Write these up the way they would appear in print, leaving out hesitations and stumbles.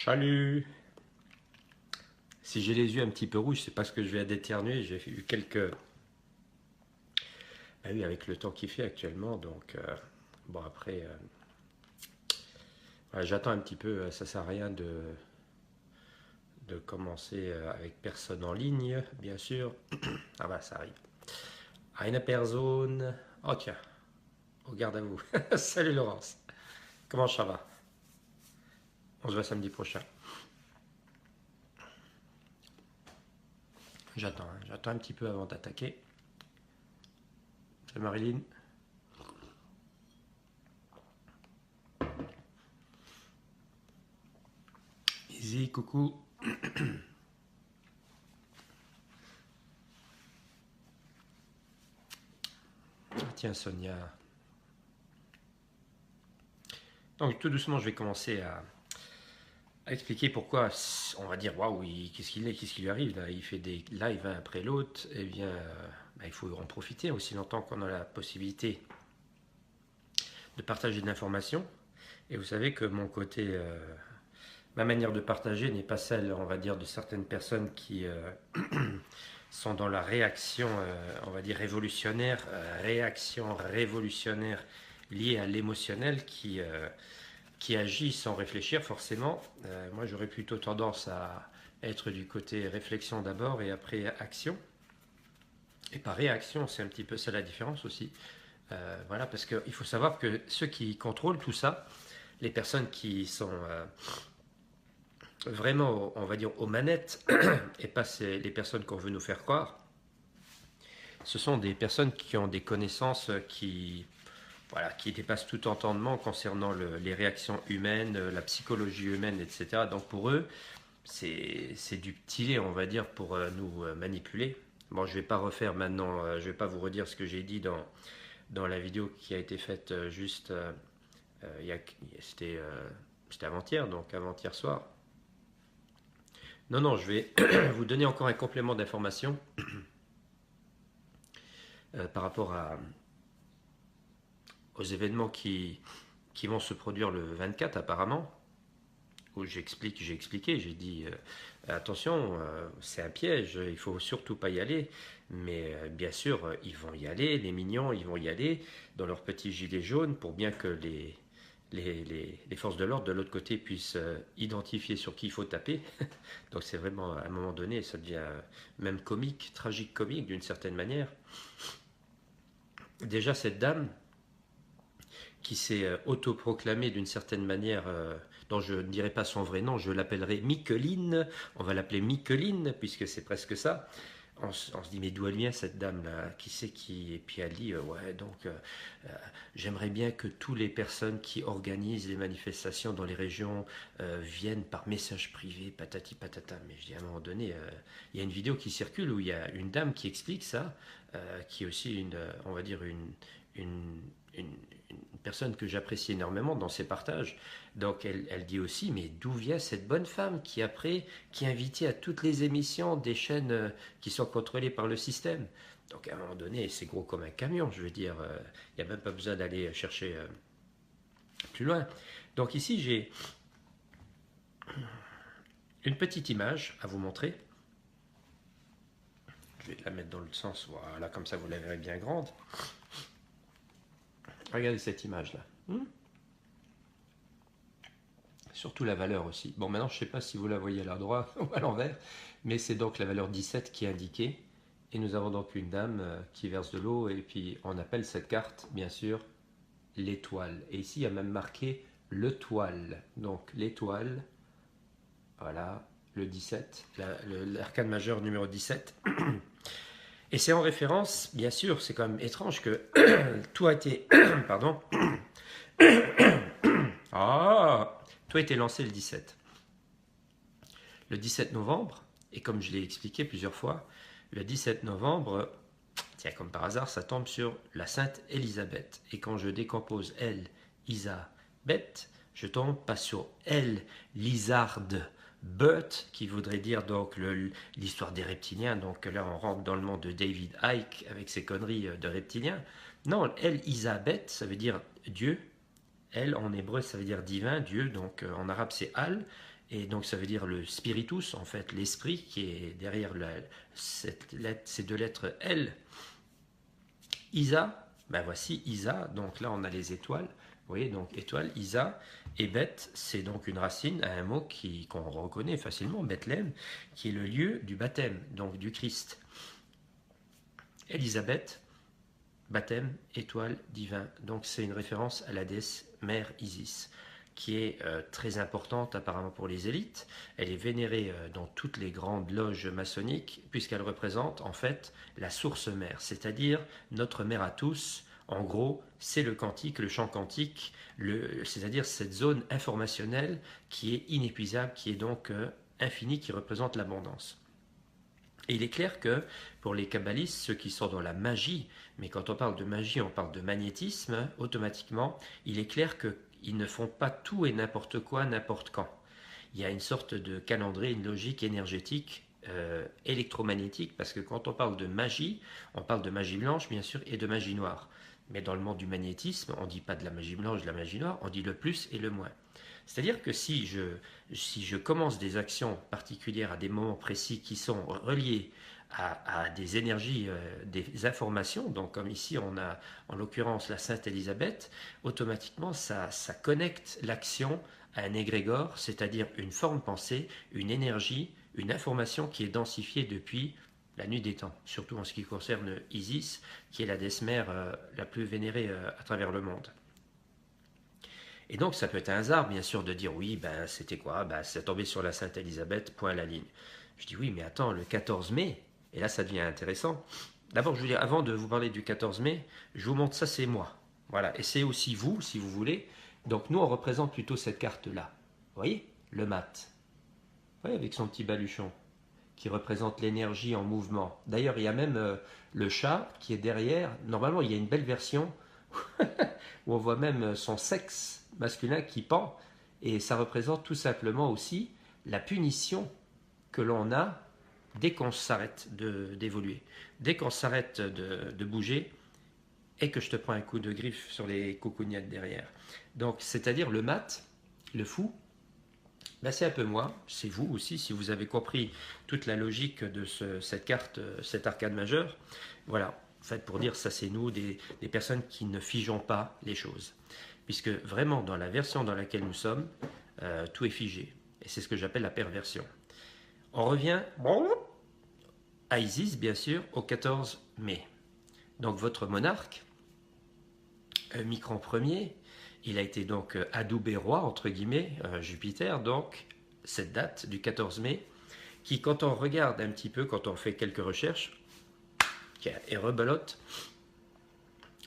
Salut! Si j'ai les yeux un petit peu rouges, c'est parce que je viens d'éternuer. J'ai eu quelques. Ah oui, avec le temps qu'il fait actuellement. Donc, bon, après, voilà, j'attends un petit peu. Ça sert à rien de commencer avec personne en ligne, bien sûr. Ah bah, ça arrive. Eine Person. Oh tiens, au garde à vous. Salut Laurence. Comment ça va? On se voit samedi prochain. J'attends un petit peu avant d'attaquer. C'est Marilyn. Easy, coucou. Tiens, Sonia. Donc, tout doucement, je vais commencer à expliquer pourquoi on va dire waouh, qu'est-ce qui lui arrive là? Il fait des lives un après l'autre. Eh bien, bah, il faut en profiter aussi longtemps qu'on a la possibilité de partager de l'information. Et vous savez que mon côté, ma manière de partager n'est pas celle, on va dire, de certaines personnes qui sont dans la réaction, on va dire réaction révolutionnaire liée à l'émotionnel qui agit sans réfléchir forcément. Moi, j'aurais plutôt tendance à être du côté réflexion d'abord et après action. Et par réaction, c'est un petit peu ça la différence aussi. Voilà, parce qu'il faut savoir que ceux qui contrôlent tout ça, les personnes qui sont vraiment, on va dire, aux manettes, et pas les personnes qu'on veut nous faire croire, ce sont des personnes qui ont des connaissances voilà, qui dépassent tout entendement concernant les réactions humaines, la psychologie humaine, etc. Donc pour eux, c'est du petit lait, on va dire, pour nous manipuler. Bon, je ne vais pas refaire maintenant, je ne vais pas vous redire ce que j'ai dit dans la vidéo qui a été faite juste, c'était avant-hier, donc avant-hier soir. Non, non, je vais vous donner encore un complément d'information par rapport aux événements qui vont se produire le 24 apparemment, où j'ai expliqué, j'ai dit attention, c'est un piège, il faut surtout pas y aller, mais bien sûr, ils vont y aller, les mignons, ils vont y aller dans leurs petits gilets jaunes pour bien que les forces de l'ordre de l'autre côté puissent identifier sur qui il faut taper. Donc c'est vraiment, à un moment donné, ça devient même comique, tragique comique d'une certaine manière. Déjà, cette dame qui s'est autoproclamée d'une certaine manière, dont je ne dirai pas son vrai nom, je l'appellerai Micheline, on va l'appeler Micheline, puisque c'est presque ça. On se dit, mais d'où elle vient cette dame-là? Qui c'est qui? Et puis elle dit, ouais, donc j'aimerais bien que toutes les personnes qui organisent les manifestations dans les régions viennent par message privé, patati patata. Mais je dis, à un moment donné, il y a une vidéo qui circule où il y a une dame qui explique ça, qui est aussi on va dire une, une personne que j'apprécie énormément dans ses partages. Donc elle dit aussi, mais d'où vient cette bonne femme qui qui est invitée à toutes les émissions des chaînes qui sont contrôlées par le système? Donc à un moment donné, c'est gros comme un camion, je veux dire, il n'y a même pas besoin d'aller chercher plus loin. Donc ici, j'ai une petite image à vous montrer. Je vais la mettre dans le sens, voilà, comme ça vous la verrez bien grande. Regardez cette image-là. Surtout la valeur aussi. Bon, maintenant, je ne sais pas si vous la voyez à l'endroit ou à l'envers, mais c'est donc la valeur 17 qui est indiquée. Et nous avons donc une dame qui verse de l'eau, et puis on appelle cette carte, bien sûr, l'étoile. Et ici, il y a même marqué le toile. Donc, l'étoile, voilà, le 17, l'arcane majeur numéro 17. Et c'est en référence, bien sûr, c'est quand même étrange que tout a été... pardon. Tout a été lancé le 17. Le 17 novembre, et comme je l'ai expliqué plusieurs fois, le 17 novembre, tiens, comme par hasard, ça tombe sur la Sainte Élisabeth. Et quand je décompose elle, Isabeth, je tombe pas sur elle, Lizarde, Bert, qui voudrait dire donc l'histoire des reptiliens. Donc là, on rentre dans le monde de David Icke avec ses conneries de reptiliens. Non, elle, Isabeth, ça veut dire Dieu. Elle, en hébreu, ça veut dire divin, Dieu. Donc en arabe, c'est Al. Et donc ça veut dire le spiritus, en fait, l'esprit qui est derrière ces deux lettres L. Isa, ben voici Isa, donc là on a les étoiles, vous voyez, donc étoile, Isa, et Beth, c'est donc une racine à un mot qu'on reconnaît facilement, Bethléem, qui est le lieu du baptême, donc du Christ. Élisabeth, baptême, étoile, divin, donc c'est une référence à la déesse mère Isis, qui est très importante apparemment pour les élites. Elle est vénérée dans toutes les grandes loges maçonniques, puisqu'elle représente en fait la source mère, c'est-à-dire notre mère à tous. En gros, c'est le cantique, le chant quantique, c'est-à-dire cette zone informationnelle qui est inépuisable, qui est donc infinie, qui représente l'abondance. Et il est clair que pour les kabbalistes, ceux qui sont dans la magie, mais quand on parle de magie, on parle de magnétisme, automatiquement, il est clair qu'ils ne font pas tout et n'importe quoi, n'importe quand. Il y a une sorte de calendrier, une logique énergétique électromagnétique, parce que quand on parle de magie, on parle de magie blanche, bien sûr, et de magie noire. Mais dans le monde du magnétisme, on ne dit pas de la magie blanche, de la magie noire, on dit le plus et le moins. C'est-à-dire que si je commence des actions particulières à des moments précis qui sont reliés à des énergies, des informations, donc comme ici on a en l'occurrence la Sainte Élisabeth, automatiquement ça connecte l'action à un égrégore, c'est-à-dire une forme pensée, une énergie, une information qui est densifiée depuis la nuit des temps, surtout en ce qui concerne Isis, qui est la déesse mère la plus vénérée à travers le monde. Et donc ça peut être un hasard, bien sûr, de dire oui, ben c'était quoi? Ben, c'est tombé sur la Sainte Élisabeth, point à la ligne. Je dis oui, mais attends, le 14 mai, et là ça devient intéressant. D'abord, je veux dire, avant de vous parler du 14 mai, je vous montre ça, c'est moi. Voilà, et c'est aussi vous, si vous voulez. Donc nous, on représente plutôt cette carte-là. Vous voyez? Le mat. Vous voyez, avec son petit baluchon, qui représente l'énergie en mouvement. D'ailleurs, il y a même le chat qui est derrière. Normalement, il y a une belle version où on voit même son sexe masculin qui pend, et ça représente tout simplement aussi la punition que l'on a dès qu'on s'arrête d'évoluer, dès qu'on s'arrête de bouger, et que je te prends un coup de griffe sur les coucougnettes derrière. Donc, c'est-à-dire le mat, le fou, ben c'est un peu moi, c'est vous aussi, si vous avez compris toute la logique de cette carte, cet arcade majeur. Voilà, en fait, pour dire ça, c'est nous, des personnes qui ne figeons pas les choses. Puisque vraiment, dans la version dans laquelle nous sommes, tout est figé. Et c'est ce que j'appelle la perversion. On revient à Isis, bien sûr, au 14 mai. Donc votre monarque, Micron Ier, il a été donc adoubé roi, entre guillemets, Jupiter, donc cette date du 14 mai, qui quand on regarde un petit peu, quand on fait quelques recherches, et rebelote,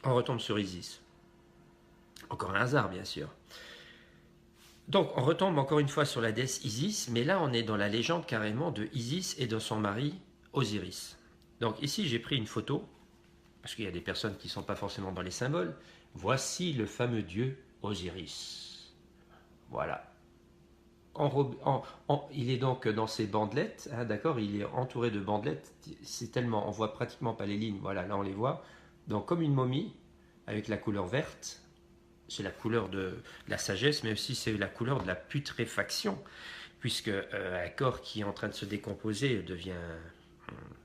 on retombe sur Isis. Encore un hasard, bien sûr. Donc on retombe encore une fois sur la déesse Isis, mais là on est dans la légende carrément de Isis et de son mari Osiris. Donc ici j'ai pris une photo, parce qu'il y a des personnes qui ne sont pas forcément dans les symboles. Voici le fameux dieu Osiris. Voilà. Il est donc dans ses bandelettes, hein, d'accord, il est entouré de bandelettes, c'est tellement, on voit pratiquement pas les lignes, voilà, là on les voit, donc comme une momie, avec la couleur verte, c'est la couleur de la sagesse, mais aussi c'est la couleur de la putréfaction, puisque un corps qui est en train de se décomposer devient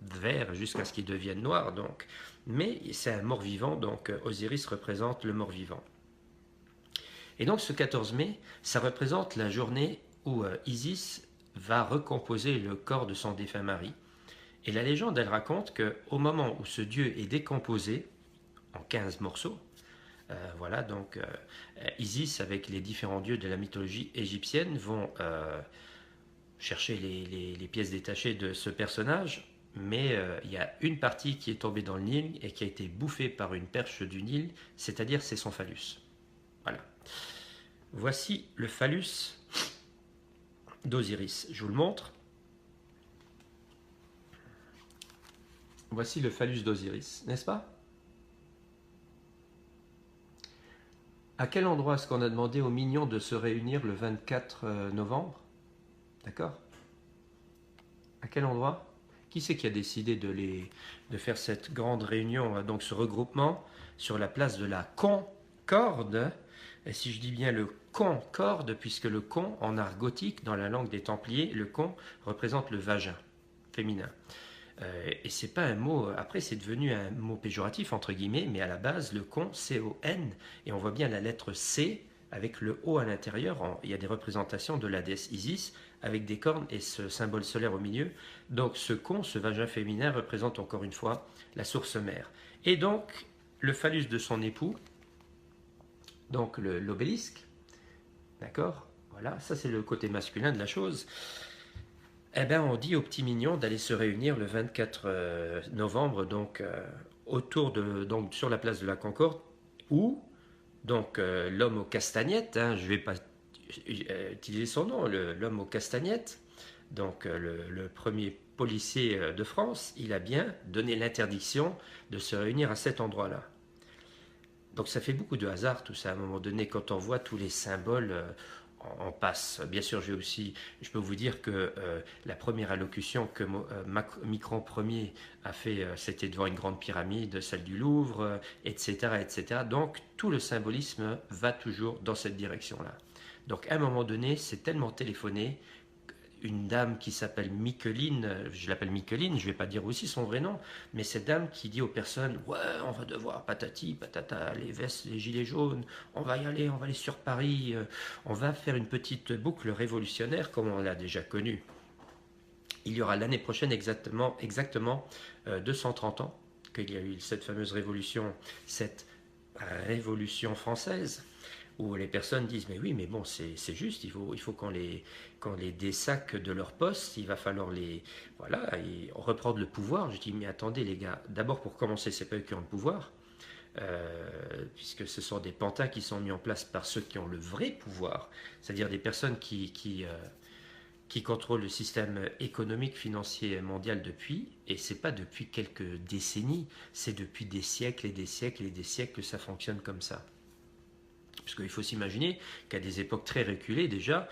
vert jusqu'à ce qu'il devienne noir, donc, mais c'est un mort-vivant, donc Osiris représente le mort-vivant. Et donc ce 14 mai, ça représente la journée où Isis va recomposer le corps de son défunt mari. Et la légende, elle raconte qu'au moment où ce dieu est décomposé en 15 morceaux, voilà, donc Isis, avec les différents dieux de la mythologie égyptienne, vont chercher les pièces détachées de ce personnage, mais il y a une partie qui est tombée dans le Nil et qui a été bouffée par une perche du Nil, c'est-à-dire c'est son phallus. Voilà. Voici le phallus d'Osiris. Je vous le montre. Voici le phallus d'Osiris, n'est-ce pas? À quel endroit est-ce qu'on a demandé aux mignons de se réunir le 24 novembre? D'accord? À quel endroit? Qui c'est qui a décidé de faire cette grande réunion, donc ce regroupement, sur la place de la Concorde? Et si je dis bien le concorde, puisque le con, en art gothique, dans la langue des Templiers, le con représente le vagin féminin. Et c'est pas un mot, après c'est devenu un mot péjoratif entre guillemets, mais à la base le con, C-O-N, et on voit bien la lettre C avec le O à l'intérieur. Il y a des représentations de la déesse Isis avec des cornes et ce symbole solaire au milieu. Donc ce con, ce vagin féminin représente encore une fois la source mère. Et donc le phallus de son époux, donc l'obélisque, d'accord, voilà, ça c'est le côté masculin de la chose. Eh bien, on dit aux petits mignons d'aller se réunir le 24 novembre, donc donc sur la place de la Concorde, où donc l'homme aux castagnettes, hein, je ne vais pas utiliser son nom, l'homme aux castagnettes, donc le premier policier de France, il a bien donné l'interdiction de se réunir à cet endroit-là. Donc ça fait beaucoup de hasard tout ça à un moment donné quand on voit tous les symboles en passe. Bien sûr, je peux vous dire que la première allocution que Micron Ier a fait, c'était devant une grande pyramide, celle du Louvre, etc., etc. Donc tout le symbolisme va toujours dans cette direction-là. Donc à un moment donné, c'est tellement téléphoné. Une dame qui s'appelle Micheline, je l'appelle Micheline, je ne vais pas dire aussi son vrai nom, mais cette dame qui dit aux personnes, ouais, on va devoir patati, patata, les vestes, les gilets jaunes, on va y aller, on va aller sur Paris, on va faire une petite boucle révolutionnaire comme on l'a déjà connu. Il y aura l'année prochaine exactement 230 ans qu'il y a eu cette fameuse révolution, cette révolution française, où les personnes disent mais oui mais bon c'est juste, il faut qu'on les dessaque de leur poste, il va falloir reprendre le pouvoir. Je dis mais attendez les gars, d'abord pour commencer c'est pas eux qui ont le pouvoir, puisque ce sont des pantins qui sont mis en place par ceux qui ont le vrai pouvoir, c'est-à-dire des personnes qui contrôlent le système économique financier mondial depuis, et c'est pas depuis quelques décennies, c'est depuis des siècles et des siècles et des siècles que ça fonctionne comme ça. Parce qu'il faut s'imaginer qu'à des époques très reculées déjà,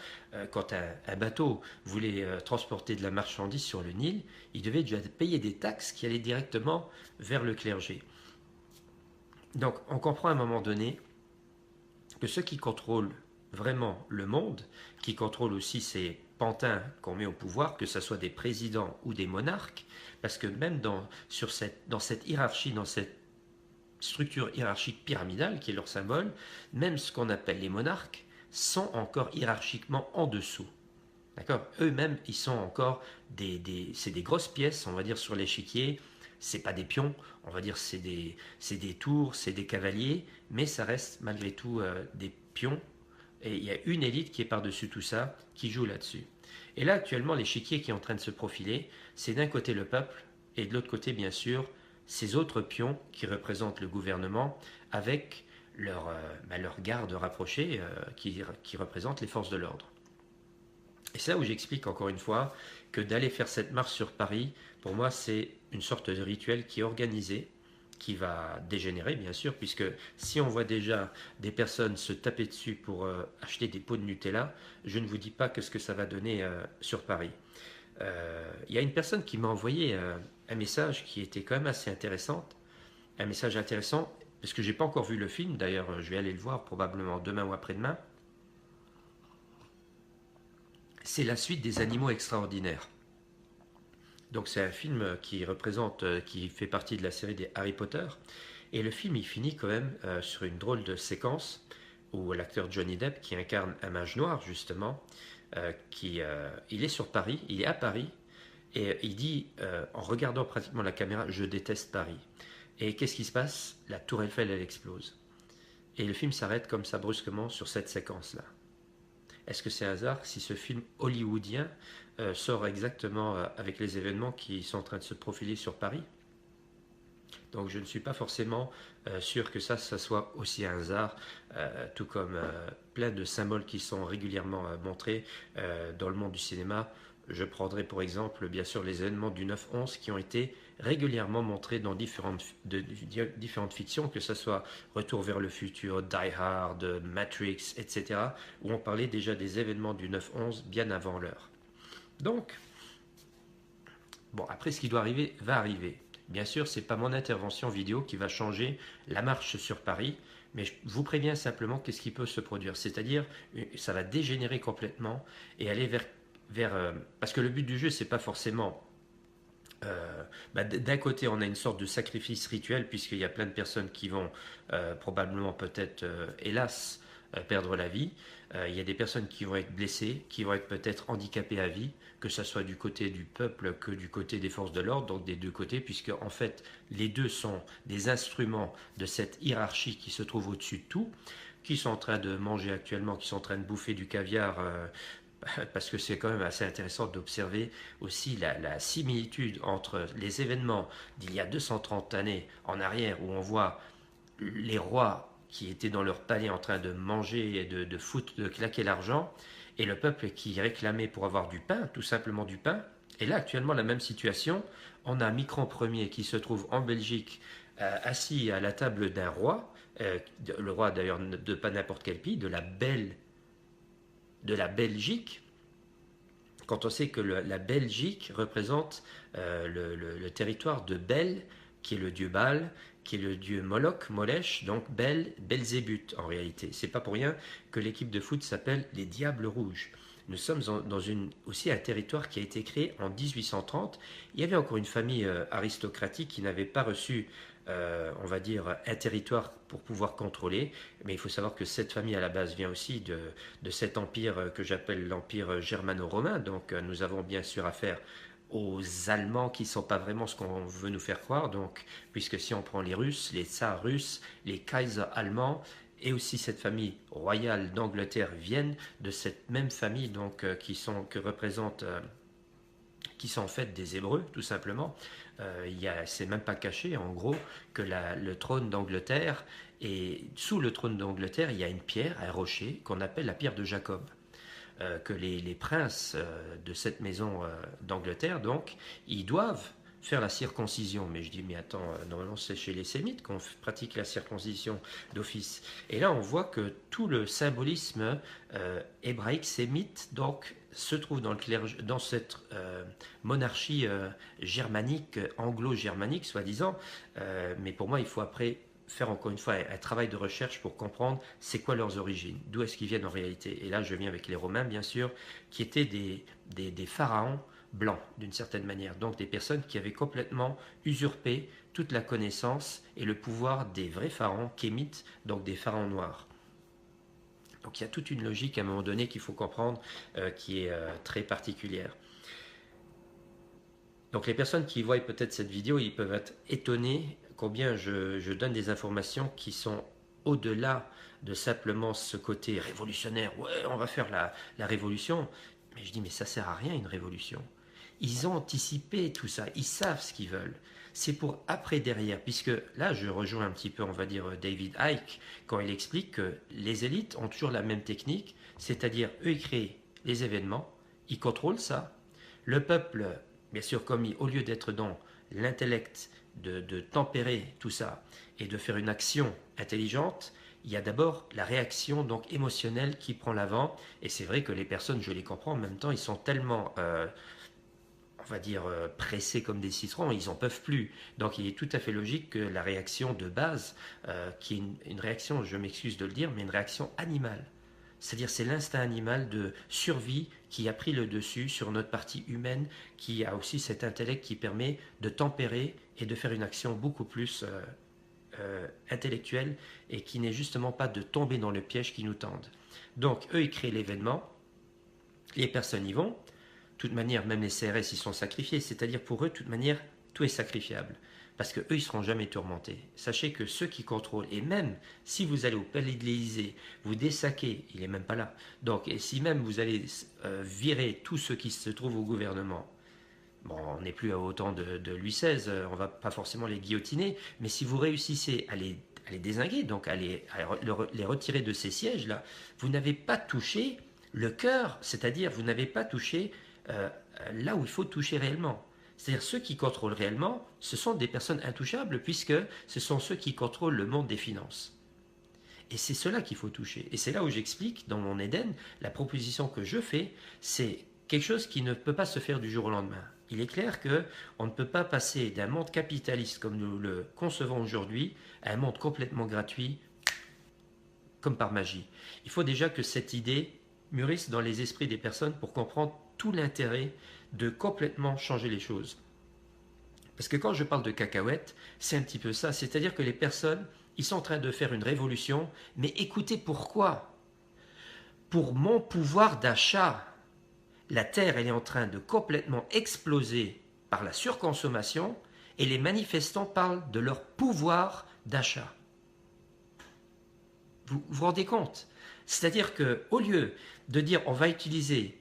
quand un bateau voulait transporter de la marchandise sur le Nil, il devait déjà payer des taxes qui allaient directement vers le clergé. Donc on comprend à un moment donné que ceux qui contrôlent vraiment le monde, qui contrôlent aussi ces pantins qu'on met au pouvoir, que ce soit des présidents ou des monarques, parce que même dans cette hiérarchie, dans cette structure hiérarchique pyramidale qui est leur symbole, même ce qu'on appelle les monarques sont encore hiérarchiquement en dessous. D'accord ? Eux-mêmes, ils sont encore c'est des grosses pièces, on va dire, sur l'échiquier. C'est pas des pions, on va dire, c'est des tours, c'est des cavaliers, mais ça reste malgré tout des pions. Et il y a une élite qui est par-dessus tout ça, qui joue là-dessus. Et là, actuellement, l'échiquier qui est en train de se profiler, c'est d'un côté le peuple, et de l'autre côté, bien sûr, ces autres pions qui représentent le gouvernement avec leur garde rapprochée qui représente les forces de l'ordre. Et c'est là où j'explique encore une fois que d'aller faire cette marche sur Paris, pour moi c'est une sorte de rituel qui est organisé, qui va dégénérer bien sûr, puisque si on voit déjà des personnes se taper dessus pour acheter des pots de Nutella, je ne vous dis pas que ce que ça va donner sur Paris. Il y a une personne qui m'a envoyé un message qui était quand même assez intéressant, un message intéressant, parce que j'ai pas encore vu le film, d'ailleurs je vais aller le voir probablement demain ou après-demain. C'est la suite des Animaux extraordinaires. Donc c'est un film qui fait partie de la série des Harry Potter, et le film il finit quand même sur une drôle de séquence où l'acteur Johnny Depp, qui incarne un mage noir justement, il est sur Paris, il est à Paris, et il dit, en regardant pratiquement la caméra, je déteste Paris. Et qu'est-ce qui se passe? La tour Eiffel, elle explose. Et le film s'arrête comme ça brusquement sur cette séquence-là. Est-ce que c'est hasard si ce film hollywoodien sort exactement avec les événements qui sont en train de se profiler sur Paris? Donc je ne suis pas forcément sûr que ça soit aussi un hasard, tout comme plein de symboles qui sont régulièrement montrés dans le monde du cinéma. Je prendrai pour exemple bien sûr les événements du 9/11 qui ont été régulièrement montrés dans différentes fictions, que ce soit Retour vers le futur, Die Hard, Matrix, etc., où on parlait déjà des événements du 9/11 bien avant l'heure. Donc, bon, après ce qui doit arriver va arriver. Bien sûr, ce n'est pas mon intervention vidéo qui va changer la marche sur Paris, Mais je vous préviens simplement qu'est-ce qui peut se produire. C'est-à-dire, ça va dégénérer complètement et aller parce que le but du jeu, c'est pas forcément d'un côté, on a une sorte de sacrifice rituel, puisqu'il y a plein de personnes qui vont probablement peut-être, hélas, perdre la vie. Il y a des personnes qui vont être blessées, qui vont être peut-être handicapées à vie, que ce soit du côté du peuple que du côté des forces de l'ordre, donc des deux côtés, puisque en fait, les deux sont des instruments de cette hiérarchie qui se trouve au-dessus de tout, qui sont en train de manger actuellement, qui sont en train de bouffer du caviar parce que c'est quand même assez intéressant d'observer aussi la similitude entre les événements d'il y a 230 années en arrière, où on voit les rois qui étaient dans leur palais en train de manger et de foutre, de claquer l'argent, et le peuple qui réclamait pour avoir du pain, tout simplement du pain. Et là, actuellement, la même situation, on a Micron Ier qui se trouve en Belgique, assis à la table d'un roi, le roi d'ailleurs de pas n'importe quel pays, de la Belgique, quand on sait que la Belgique représente le territoire de Bel, qui est le dieu Baal, qui est le dieu Moloch, Molech, donc Belzébuth en réalité. C'est pas pour rien que l'équipe de foot s'appelle les Diables Rouges. Nous sommes dans aussi un territoire qui a été créé en 1830. Il y avait encore une famille aristocratique qui n'avait pas reçu, on va dire, un territoire pour pouvoir contrôler. Mais il faut savoir que cette famille à la base vient aussi de cet empire que j'appelle l'empire germano-romain. Donc nous avons bien sûr affaire aux Allemands qui ne sont pas vraiment ce qu'on veut nous faire croire. Donc, puisque si on prend les Russes, les tsars russes, les Kaisers allemands, et aussi cette famille royale d'Angleterre viennent de cette même famille donc qui sont en fait des Hébreux tout simplement. C'est même pas caché en gros que le trône d'Angleterre, et sous le trône d'Angleterre il y a une pierre, un rocher qu'on appelle la pierre de Jacob. Que les princes de cette maison d'Angleterre, donc, ils doivent faire la circoncision. Mais je dis, mais attends, normalement c'est chez les Sémites qu'on pratique la circoncision d'office. Et là, on voit que tout le symbolisme hébraïque sémite, donc, se trouve dans cette monarchie germanique, anglo-germanique, soi-disant. Mais pour moi, il faut après faire encore une fois un travail de recherche pour comprendre c'est quoi leurs origines, d'où est-ce qu'ils viennent en réalité. Et là, je viens avec les Romains, bien sûr, qui étaient des pharaons blancs, d'une certaine manière. Donc des personnes qui avaient complètement usurpé toute la connaissance et le pouvoir des vrais pharaons kémites, donc des pharaons noirs. Donc il y a toute une logique à un moment donné qu'il faut comprendre, qui est très particulière. Donc les personnes qui voient peut-être cette vidéo, ils peuvent être étonnés combien je donne des informations qui sont au-delà de simplement ce côté révolutionnaire. Ouais, on va faire la révolution. Mais je dis, mais ça sert à rien une révolution. Ils ont anticipé tout ça, ils savent ce qu'ils veulent. C'est pour après derrière, puisque là je rejoins un petit peu, on va dire, David Icke, quand il explique que les élites ont toujours la même technique, c'est-à-dire eux ils créent les événements, ils contrôlent ça. Le peuple, bien sûr, comme au lieu d'être dans l'intellect, de tempérer tout ça et de faire une action intelligente, il y a d'abord la réaction donc émotionnelle qui prend l'avant. Et c'est vrai que les personnes, je les comprends, en même temps, ils sont tellement, on va dire, pressés comme des citrons, ils n'en peuvent plus. Donc il est tout à fait logique que la réaction de base, qui est une réaction, je m'excuse de le dire, mais une réaction animale. C'est-à-dire c'est l'instinct animal de survie qui a pris le dessus sur notre partie humaine, qui a aussi cet intellect qui permet de tempérer et de faire une action beaucoup plus intellectuelle, et qui n'est justement pas de tomber dans le piège qui nous tendent. Donc eux ils créent l'événement, les personnes y vont, de toute manière même les CRS ils sont sacrifiés, c'est-à-dire pour eux de toute manière tout est sacrifiable. Parce qu'eux, ils ne seront jamais tourmentés. Sachez que ceux qui contrôlent, et même si vous allez au palais de l'Élysée, vous dessaquez, il n'est même pas là. Donc, et si même vous allez virer tous ceux qui se trouvent au gouvernement, bon, on n'est plus à autant de Louis XVI, on ne va pas forcément les guillotiner, mais si vous réussissez à les dézinguer, donc à les retirer de ces sièges-là, vous n'avez pas touché le cœur, c'est-à-dire vous n'avez pas touché là où il faut toucher réellement. C'est-à-dire ceux qui contrôlent réellement, ce sont des personnes intouchables, puisque ce sont ceux qui contrôlent le monde des finances. Et c'est cela qu'il faut toucher. Et c'est là où j'explique, dans mon Éden, la proposition que je fais, c'est quelque chose qui ne peut pas se faire du jour au lendemain. Il est clair qu'on ne peut pas passer d'un monde capitaliste comme nous le concevons aujourd'hui à un monde complètement gratuit comme par magie. Il faut déjà que cette idée mûrisse dans les esprits des personnes pour comprendre tout l'intérêt de complètement changer les choses. Parce que quand je parle de cacahuètes, c'est un petit peu ça. C'est-à-dire que les personnes, ils sont en train de faire une révolution, mais écoutez pourquoi. Pour mon pouvoir d'achat, la Terre, elle est en train de complètement exploser par la surconsommation et les manifestants parlent de leur pouvoir d'achat. Vous vous rendez compte? C'est-à-dire qu'au lieu de dire on va utiliser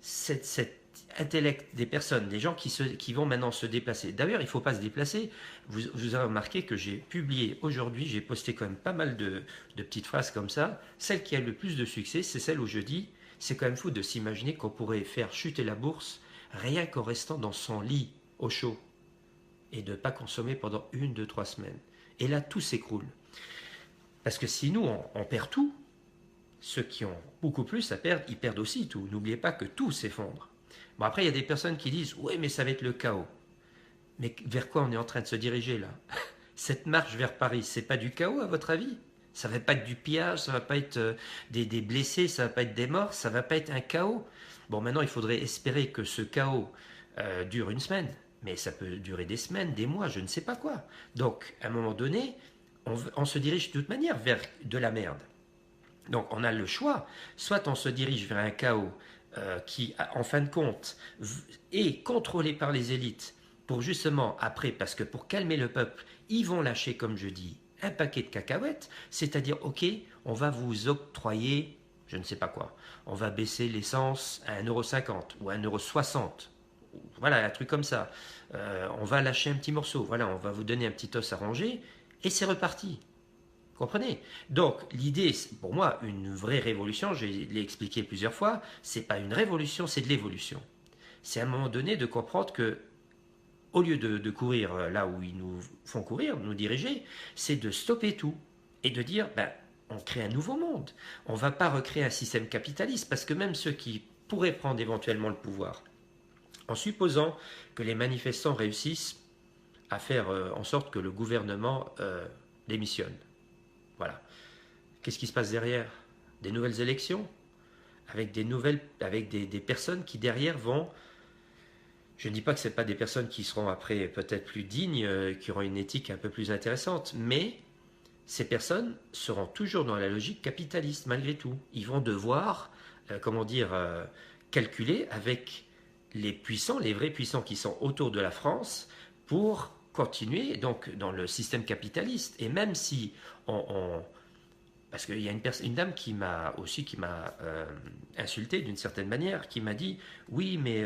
cet intellect des personnes, des gens qui vont maintenant se déplacer. D'ailleurs, il ne faut pas se déplacer. Vous avez remarqué que j'ai publié aujourd'hui, j'ai posté quand même pas mal de petites phrases comme ça. Celle qui a le plus de succès, c'est celle où je dis, c'est quand même fou de s'imaginer qu'on pourrait faire chuter la bourse rien qu'en restant dans son lit au chaud et de ne pas consommer pendant 1, 2, 3 semaines. Et là, tout s'écroule. Parce que si nous, on perd tout, ceux qui ont beaucoup plus à perdre, ils perdent aussi tout. N'oubliez pas que tout s'effondre. Bon, après, il y a des personnes qui disent « Oui, mais ça va être le chaos. » Mais vers quoi on est en train de se diriger là? Cette marche vers Paris, c'est pas du chaos à votre avis? Ça va pas être du pillage, ça va pas être des blessés, ça va pas être des morts, ça va pas être un chaos. Bon, maintenant, il faudrait espérer que ce chaos dure une semaine. Mais ça peut durer des semaines, des mois, je ne sais pas quoi. Donc, à un moment donné, on se dirige de toute manière vers de la merde. Donc on a le choix, soit on se dirige vers un chaos qui, en fin de compte, est contrôlé par les élites pour justement, après, parce que pour calmer le peuple, ils vont lâcher, comme je dis, un paquet de cacahuètes, c'est-à-dire, ok, on va vous octroyer, je ne sais pas quoi, on va baisser l'essence à 1,50 € ou à 1,60 €, voilà, un truc comme ça, on va lâcher un petit morceau, voilà, on va vous donner un petit os à ranger, et c'est reparti. Comprenez? Donc, l'idée, pour moi, une vraie révolution, je l'ai expliqué plusieurs fois, c'est pas une révolution, c'est de l'évolution. C'est à un moment donné de comprendre que, au lieu de courir là où ils nous font courir, nous diriger, c'est de stopper tout et de dire, ben, on crée un nouveau monde. On ne va pas recréer un système capitaliste, parce que même ceux qui pourraient prendre éventuellement le pouvoir, en supposant que les manifestants réussissent à faire en sorte que le gouvernement démissionne. Voilà. Qu'est-ce qui se passe derrière? Des nouvelles élections avec des personnes qui derrière vont. Je ne dis pas que ce pas des personnes qui seront après peut-être plus dignes, qui auront une éthique un peu plus intéressante, mais ces personnes seront toujours dans la logique capitaliste malgré tout. Ils vont devoir, calculer avec les puissants, les vrais puissants qui sont autour de la France pour continuer donc dans le système capitaliste. Et même si parce qu'il y a une dame qui m'a insulté d'une certaine manière, qui m'a dit oui, mais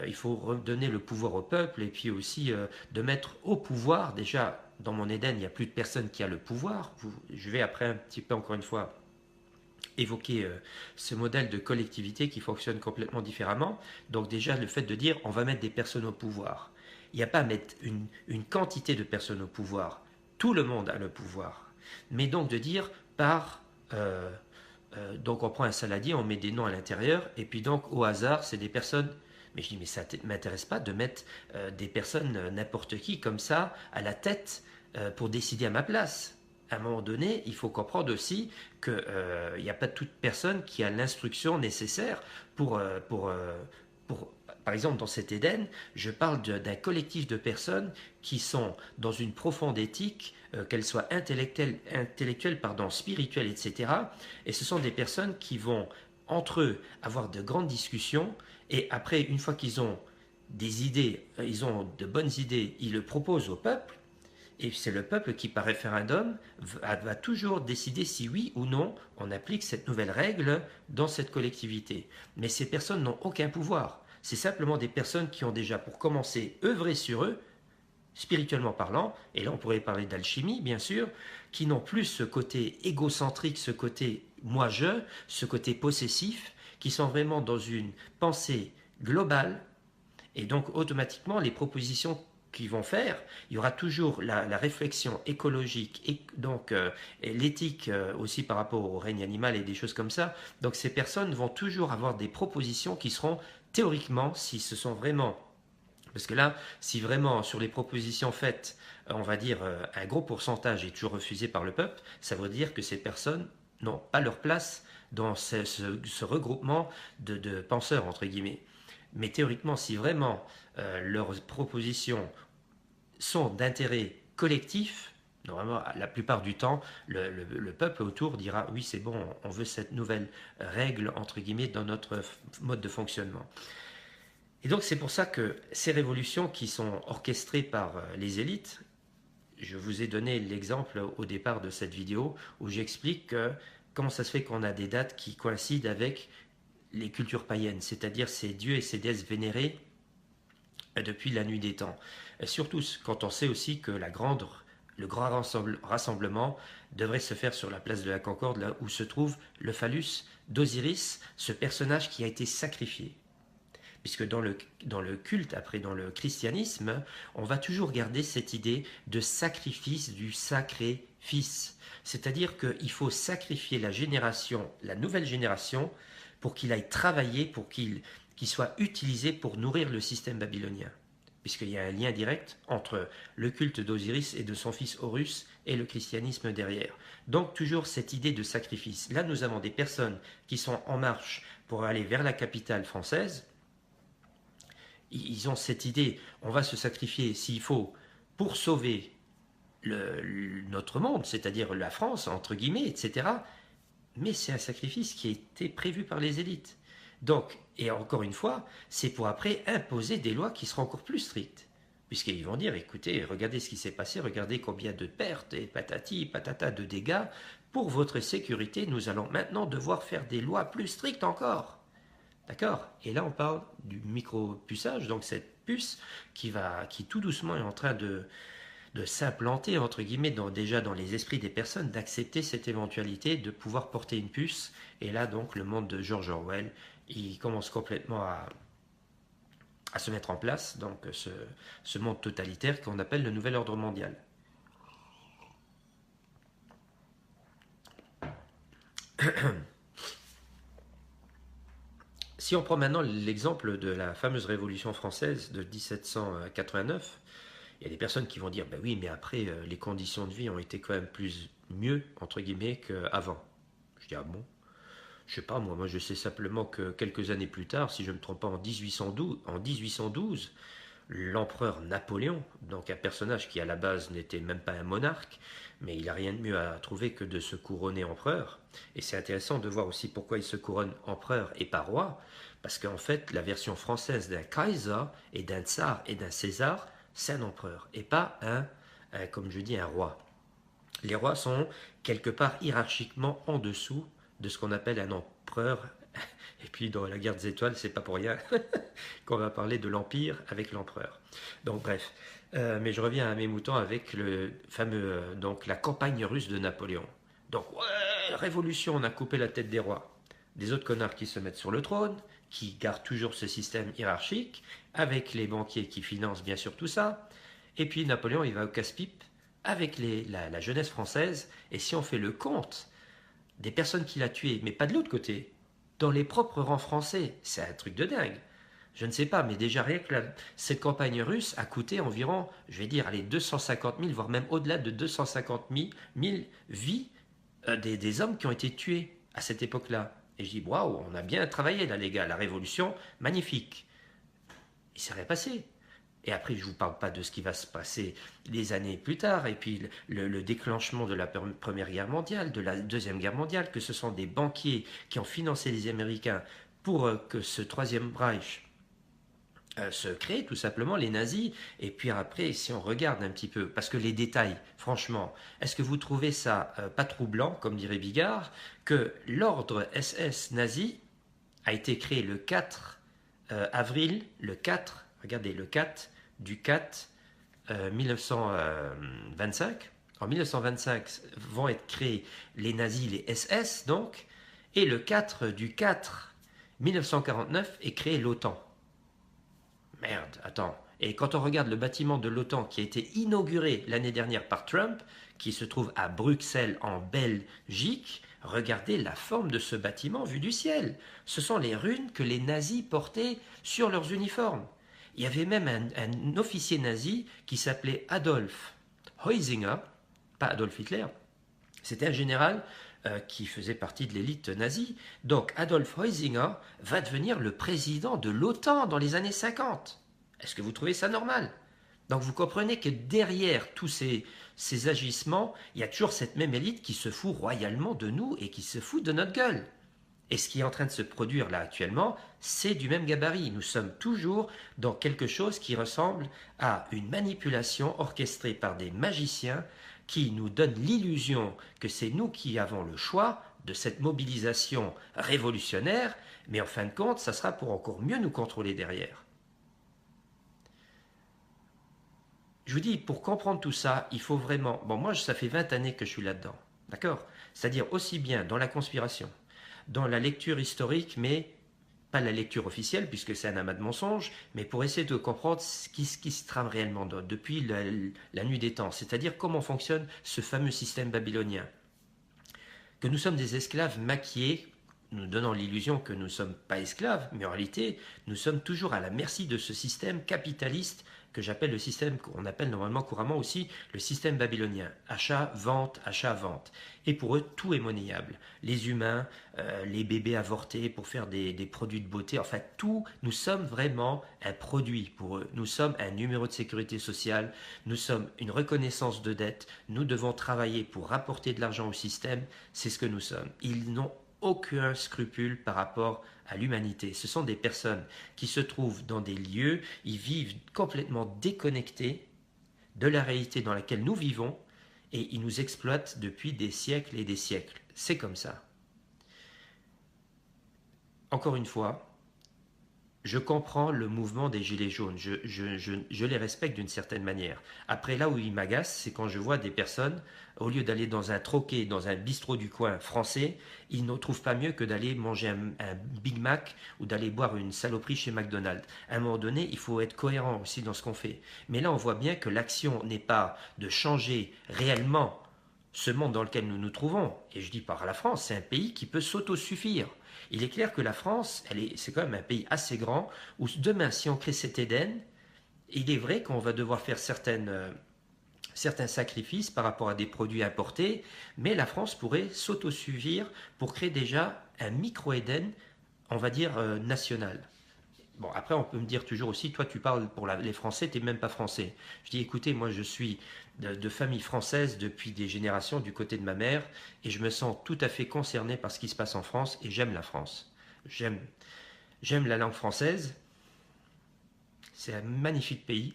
il faut redonner le pouvoir au peuple et puis aussi de mettre au pouvoir. Déjà, dans mon Éden, il n'y a plus de personne qui a le pouvoir. Je vais après un petit peu, encore une fois, évoquer ce modèle de collectivité qui fonctionne complètement différemment. Donc déjà, le fait de dire on va mettre des personnes au pouvoir. Il n'y a pas à mettre une quantité de personnes au pouvoir. Tout le monde a le pouvoir. Mais donc de dire donc on prend un saladier, on met des noms à l'intérieur, et puis donc au hasard, c'est des personnes. Mais je dis, mais ça ne m'intéresse pas de mettre des personnes, n'importe qui, comme ça, à la tête pour décider à ma place. À un moment donné, il faut comprendre aussi qu'il n'y a pas toute personne qui a l'instruction nécessaire pour, par exemple, dans cet Éden, je parle d'un collectif de personnes qui sont dans une profonde éthique, qu'elles soient intellectuelles, spirituelles, etc. Et ce sont des personnes qui vont, entre eux, avoir de grandes discussions, et après, une fois qu'ils ont des idées, ils ont de bonnes idées, ils le proposent au peuple, et c'est le peuple qui, par référendum, va toujours décider si oui ou non on applique cette nouvelle règle dans cette collectivité. Mais ces personnes n'ont aucun pouvoir. C'est simplement des personnes qui ont déjà, pour commencer, œuvré sur eux, spirituellement parlant, et là on pourrait parler d'alchimie, bien sûr, qui n'ont plus ce côté égocentrique, ce côté moi-je, ce côté possessif, qui sont vraiment dans une pensée globale, et donc automatiquement les propositions qu'ils vont faire, il y aura toujours la réflexion écologique et donc et l'éthique aussi par rapport au règne animal et des choses comme ça. Donc ces personnes vont toujours avoir des propositions qui seront théoriquement, si ce sont vraiment, parce que là, si vraiment sur les propositions faites, on va dire un gros pourcentage est toujours refusé par le peuple, ça veut dire que ces personnes n'ont pas leur place dans ce regroupement de penseurs, entre guillemets. Mais théoriquement, si vraiment leurs propositions sont d'intérêt collectif, normalement, la plupart du temps, le peuple autour dira oui, c'est bon, on veut cette nouvelle règle, entre guillemets, dans notre mode de fonctionnement. Et donc, c'est pour ça que ces révolutions qui sont orchestrées par les élites, je vous ai donné l'exemple au départ de cette vidéo où j'explique comment ça se fait qu'on a des dates qui coïncident avec les cultures païennes, c'est-à-dire ces dieux et ces déesses vénérés depuis la nuit des temps. Et surtout quand on sait aussi que le grand rassemblement devrait se faire sur la place de la Concorde, là où se trouve le phallus d'Osiris, ce personnage qui a été sacrifié. Puisque dans le culte, après dans le christianisme, on va toujours garder cette idée de sacrifice du sacré fils. C'est-à-dire qu'il faut sacrifier la nouvelle génération, pour qu'il aille travailler, pour qu'il soit utilisé pour nourrir le système babylonien. Puisqu'il y a un lien direct entre le culte d'Osiris et de son fils Horus et le christianisme derrière. Donc toujours cette idée de sacrifice. Là, nous avons des personnes qui sont en marche pour aller vers la capitale française. Ils ont cette idée, on va se sacrifier s'il faut pour sauver notre monde, c'est-à-dire la France, entre guillemets, etc. Mais c'est un sacrifice qui a été prévu par les élites. Donc, et encore une fois, c'est pour après imposer des lois qui seront encore plus strictes. Puisqu'ils vont dire, écoutez, regardez ce qui s'est passé, regardez combien de pertes et patati, patata de dégâts. Pour votre sécurité, nous allons maintenant devoir faire des lois plus strictes encore. D'accord? Et là, on parle du micro-puçage, donc cette puce qui tout doucement est en train de s'implanter, entre guillemets, déjà dans les esprits des personnes, d'accepter cette éventualité de pouvoir porter une puce. Et là, donc, le monde de George Orwell, il commence complètement à se mettre en place, donc ce monde totalitaire qu'on appelle le nouvel ordre mondial. Si on prend maintenant l'exemple de la fameuse Révolution française de 1789, il y a des personnes qui vont dire, ben oui, mais après, les conditions de vie ont été quand même mieux, entre guillemets, qu'avant. Je dis, ah bon? Je sais pas, moi je sais simplement que quelques années plus tard, si je ne me trompe pas, en 1812, l'empereur Napoléon, donc un personnage qui à la base n'était même pas un monarque, mais il n'a rien de mieux à trouver que de se couronner empereur. Et c'est intéressant de voir aussi pourquoi il se couronne empereur et pas roi, parce qu'en fait, la version française d'un Kaiser et d'un tsar et d'un César, c'est un empereur, et pas comme je dis, un roi. Les rois sont quelque part hiérarchiquement en dessous de ce qu'on appelle un empereur. Et puis dans la guerre des étoiles, c'est pas pour rien qu'on va parler de l'empire avec l'empereur. Donc bref, mais je reviens à mes moutons avec le fameux donc la campagne russe de Napoléon. Donc ouais, révolution, on a coupé la tête des rois. Des autres connards qui se mettent sur le trône, qui gardent toujours ce système hiérarchique, avec les banquiers qui financent bien sûr tout ça. Et puis Napoléon, il va au casse-pipe avec la jeunesse française. Et si on fait le compte des personnes qu'il a tuées, mais pas de l'autre côté, dans les propres rangs français, c'est un truc de dingue. Je ne sais pas, mais déjà rien que cette campagne russe a coûté environ, je vais dire, allez, 250 000, voire même au-delà de 250 000 vies des hommes qui ont été tués à cette époque-là. Et je dis, waouh, on a bien travaillé là, les gars, la révolution, magnifique. Il s'est rien passé. Et après, je ne vous parle pas de ce qui va se passer des années plus tard, et puis le déclenchement de la Première Guerre mondiale, de la Deuxième Guerre mondiale, que ce sont des banquiers qui ont financé les Américains pour que ce Troisième Reich se crée, tout simplement, les nazis. Et puis après, si on regarde un petit peu, parce que les détails, franchement, est-ce que vous trouvez ça pas troublant, comme dirait Bigard, que l'ordre SS nazi a été créé le 4 avril, regardez, le 4 du 4 1925. En 1925 vont être créés les nazis, les SS donc, et le 4 du 4 1949 est créé l'OTAN. Merde, attends. Et quand on regarde le bâtiment de l'OTAN qui a été inauguré l'année dernière par Trump, qui se trouve à Bruxelles en Belgique, regardez la forme de ce bâtiment vu du ciel. Ce sont les runes que les nazis portaient sur leurs uniformes. Il y avait même un officier nazi qui s'appelait Adolf Heusinger, pas Adolf Hitler. C'était un général qui faisait partie de l'élite nazie. Donc Adolf Heusinger va devenir le président de l'OTAN dans les années 50. Est-ce que vous trouvez ça normal? Donc vous comprenez que derrière tous ces agissements, il y a toujours cette même élite qui se fout royalement de nous et qui se fout de notre gueule. Et ce qui est en train de se produire là actuellement, c'est du même gabarit. Nous sommes toujours dans quelque chose qui ressemble à une manipulation orchestrée par des magiciens qui nous donnent l'illusion que c'est nous qui avons le choix de cette mobilisation révolutionnaire, mais en fin de compte, ça sera pour encore mieux nous contrôler derrière. Je vous dis, pour comprendre tout ça, il faut vraiment... Bon, moi, ça fait 20 années que je suis là-dedans, d'accord? C'est-à-dire aussi bien dans la conspiration, dans la lecture historique, mais pas la lecture officielle, puisque c'est un amas de mensonges, mais pour essayer de comprendre ce qui se trame réellement depuis la nuit des temps, c'est-à-dire comment fonctionne ce fameux système babylonien. Que nous sommes des esclaves maquillés, nous donnant l'illusion que nous ne sommes pas esclaves, mais en réalité, nous sommes toujours à la merci de ce système capitaliste que j'appelle le système qu'on appelle normalement couramment aussi le système babylonien. Achat, vente. Et pour eux, tout est monnayable. Les humains, les bébés avortés pour faire des produits de beauté, enfin tout, nous sommes vraiment un produit pour eux. Nous sommes un numéro de sécurité sociale, nous sommes une reconnaissance de dette, nous devons travailler pour rapporter de l'argent au système, c'est ce que nous sommes. Ils n'ont aucun scrupule par rapport à l'humanité. Ce sont des personnes qui se trouvent dans des lieux, ils vivent complètement déconnectés de la réalité dans laquelle nous vivons et ils nous exploitent depuis des siècles et des siècles. C'est comme ça. Encore une fois, je comprends le mouvement des Gilets jaunes, je les respecte d'une certaine manière. Après, là où ils m'agacent, c'est quand je vois des personnes, au lieu d'aller dans un troquet, dans un bistrot du coin français, ils ne trouvent pas mieux que d'aller manger un Big Mac ou d'aller boire une saloperie chez McDonald's. À un moment donné, il faut être cohérent aussi dans ce qu'on fait. Mais là, on voit bien que l'action n'est pas de changer réellement ce monde dans lequel nous nous trouvons. Et je dis par la France, c'est un pays qui peut s'autosuffire. Il est clair que la France, c'est quand même un pays assez grand, où demain, si on crée cet Éden, il est vrai qu'on va devoir faire certains sacrifices par rapport à des produits importés, mais la France pourrait s'autosuffire pour créer déjà un micro-Éden, on va dire, national. Bon, après, on peut me dire toujours aussi, toi, tu parles pour les Français, tu n'es même pas français. Je dis, écoutez, moi, je suis de famille française depuis des générations du côté de ma mère, et je me sens tout à fait concerné par ce qui se passe en France, et j'aime la France. J'aime la langue française. C'est un magnifique pays.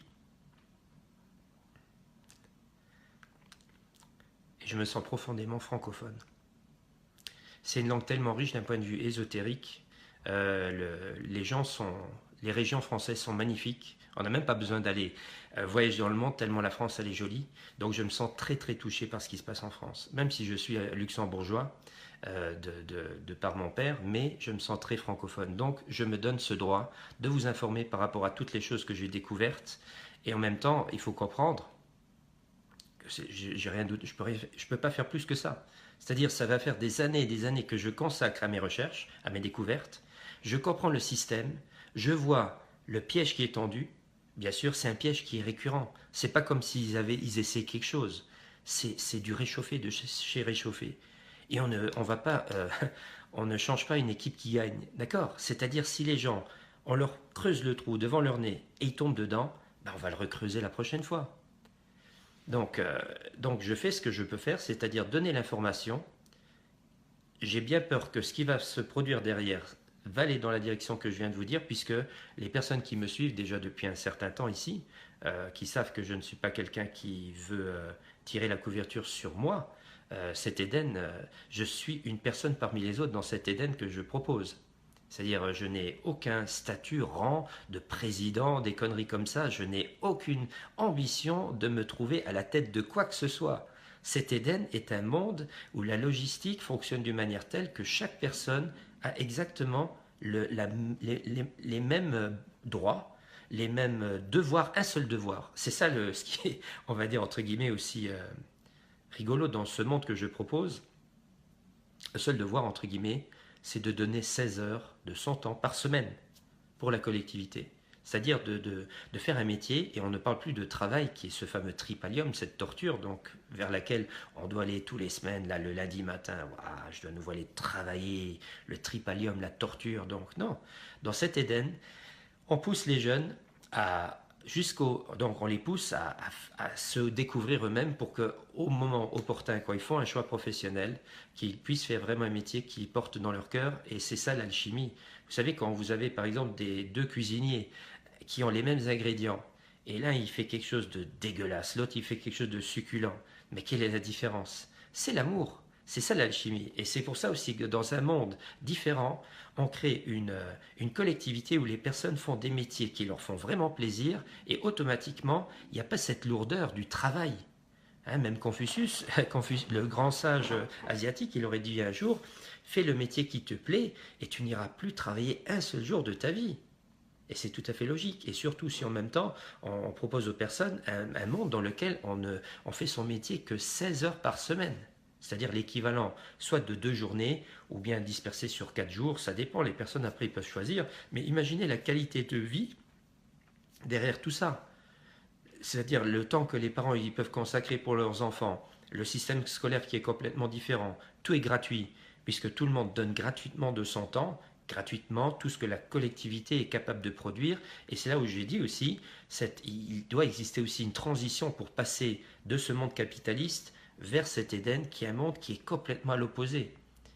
Et je me sens profondément francophone. C'est une langue tellement riche d'un point de vue ésotérique. Les régions françaises sont magnifiques. On n'a même pas besoin d'aller voyager dans le monde tellement la France elle est jolie. Donc je me sens très très touché par ce qui se passe en France. Même si je suis luxembourgeois de par mon père, mais je me sens très francophone. Donc je me donne ce droit de vous informer par rapport à toutes les choses que j'ai découvertes. Et en même temps, il faut comprendre que j'ai rien d'autre. Je peux pas faire plus que ça. C'est-à-dire, ça va faire des années et des années que je consacre à mes recherches, à mes découvertes. Je comprends le système, je vois le piège qui est tendu. Bien sûr, c'est un piège qui est récurrent. C'est pas comme ils essaient quelque chose. C'est du réchauffé de chez réchauffé. Et on ne change pas une équipe qui gagne, d'accord? C'est-à-dire, si les gens, on leur creuse le trou devant leur nez et ils tombent dedans, ben on va le recreuser la prochaine fois. Donc je fais ce que je peux faire, c'est-à-dire donner l'information. J'ai bien peur que ce qui va se produire derrière va aller dans la direction que je viens de vous dire, puisque les personnes qui me suivent déjà depuis un certain temps ici, qui savent que je ne suis pas quelqu'un qui veut tirer la couverture sur moi, cet Éden, je suis une personne parmi les autres dans cet Éden que je propose. C'est-à-dire, je n'ai aucun statut, rang de président, des conneries comme ça. Je n'ai aucune ambition de me trouver à la tête de quoi que ce soit. Cet Éden est un monde où la logistique fonctionne d'une manière telle que chaque personne a exactement les mêmes droits, les mêmes devoirs, un seul devoir. C'est ça ce qui est, on va dire, entre guillemets, aussi rigolo dans ce monde que je propose. Le seul devoir, entre guillemets, c'est de donner 16 heures de son temps par semaine pour la collectivité. C'est-à-dire de faire un métier, et on ne parle plus de travail qui est ce fameux tripalium, cette torture donc vers laquelle on doit aller tous les semaines, là le lundi matin, ouah, je dois nouveau aller travailler, le tripalium, la torture. Donc non, dans cet Éden, on pousse les jeunes donc on les pousse à se découvrir eux-mêmes pour que au moment opportun, quand ils font un choix professionnel, qu'ils puissent faire vraiment un métier qu'ils portent dans leur cœur. Et c'est ça l'alchimie. Vous savez, quand vous avez par exemple deux cuisiniers qui ont les mêmes ingrédients, et l'un il fait quelque chose de dégueulasse, l'autre il fait quelque chose de succulent, mais quelle est la différence? C'est l'amour. C'est ça l'alchimie. Et c'est pour ça aussi que dans un monde différent, on crée une collectivité où les personnes font des métiers qui leur font vraiment plaisir, et automatiquement, il n'y a pas cette lourdeur du travail. Hein, même Confucius, le grand sage asiatique, il aurait dit un jour, fais le métier qui te plaît et tu n'iras plus travailler un seul jour de ta vie. Et c'est tout à fait logique. Et surtout si en même temps, on propose aux personnes un monde dans lequel on fait son métier que 16 heures par semaine. C'est-à-dire l'équivalent soit de 2 journées ou bien dispersé sur 4 jours. Ça dépend, les personnes après ils peuvent choisir. Mais imaginez la qualité de vie derrière tout ça. C'est-à-dire le temps que les parents ils peuvent consacrer pour leurs enfants, le système scolaire qui est complètement différent, tout est gratuit, puisque tout le monde donne gratuitement de son temps, gratuitement tout ce que la collectivité est capable de produire. Et c'est là où j'ai dit aussi, il doit exister aussi une transition pour passer de ce monde capitaliste vers cet Éden qui est un monde qui est complètement à l'opposé.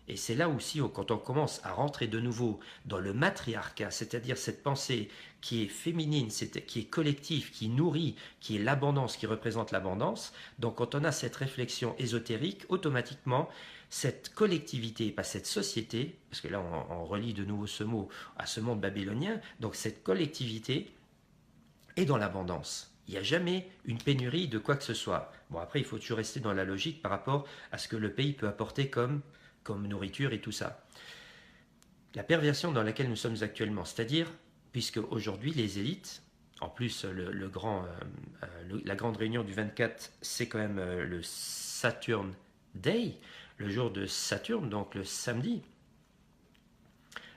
Et c'est là aussi où, quand on commence à rentrer de nouveau dans le matriarcat, c'est-à-dire cette pensée qui est féminine, qui est collective, qui nourrit, qui est l'abondance, qui représente l'abondance, donc quand on a cette réflexion ésotérique, automatiquement, cette collectivité, pas cette société, parce que là on relie de nouveau ce mot à ce monde babylonien, donc cette collectivité est dans l'abondance. Il n'y a jamais une pénurie de quoi que ce soit. Bon, après, il faut toujours rester dans la logique par rapport à ce que le pays peut apporter comme nourriture et tout ça. La perversion dans laquelle nous sommes actuellement, c'est-à-dire, puisque aujourd'hui les élites, en plus la grande réunion du 24, c'est quand même le Saturn Day, le jour de Saturne, donc le samedi.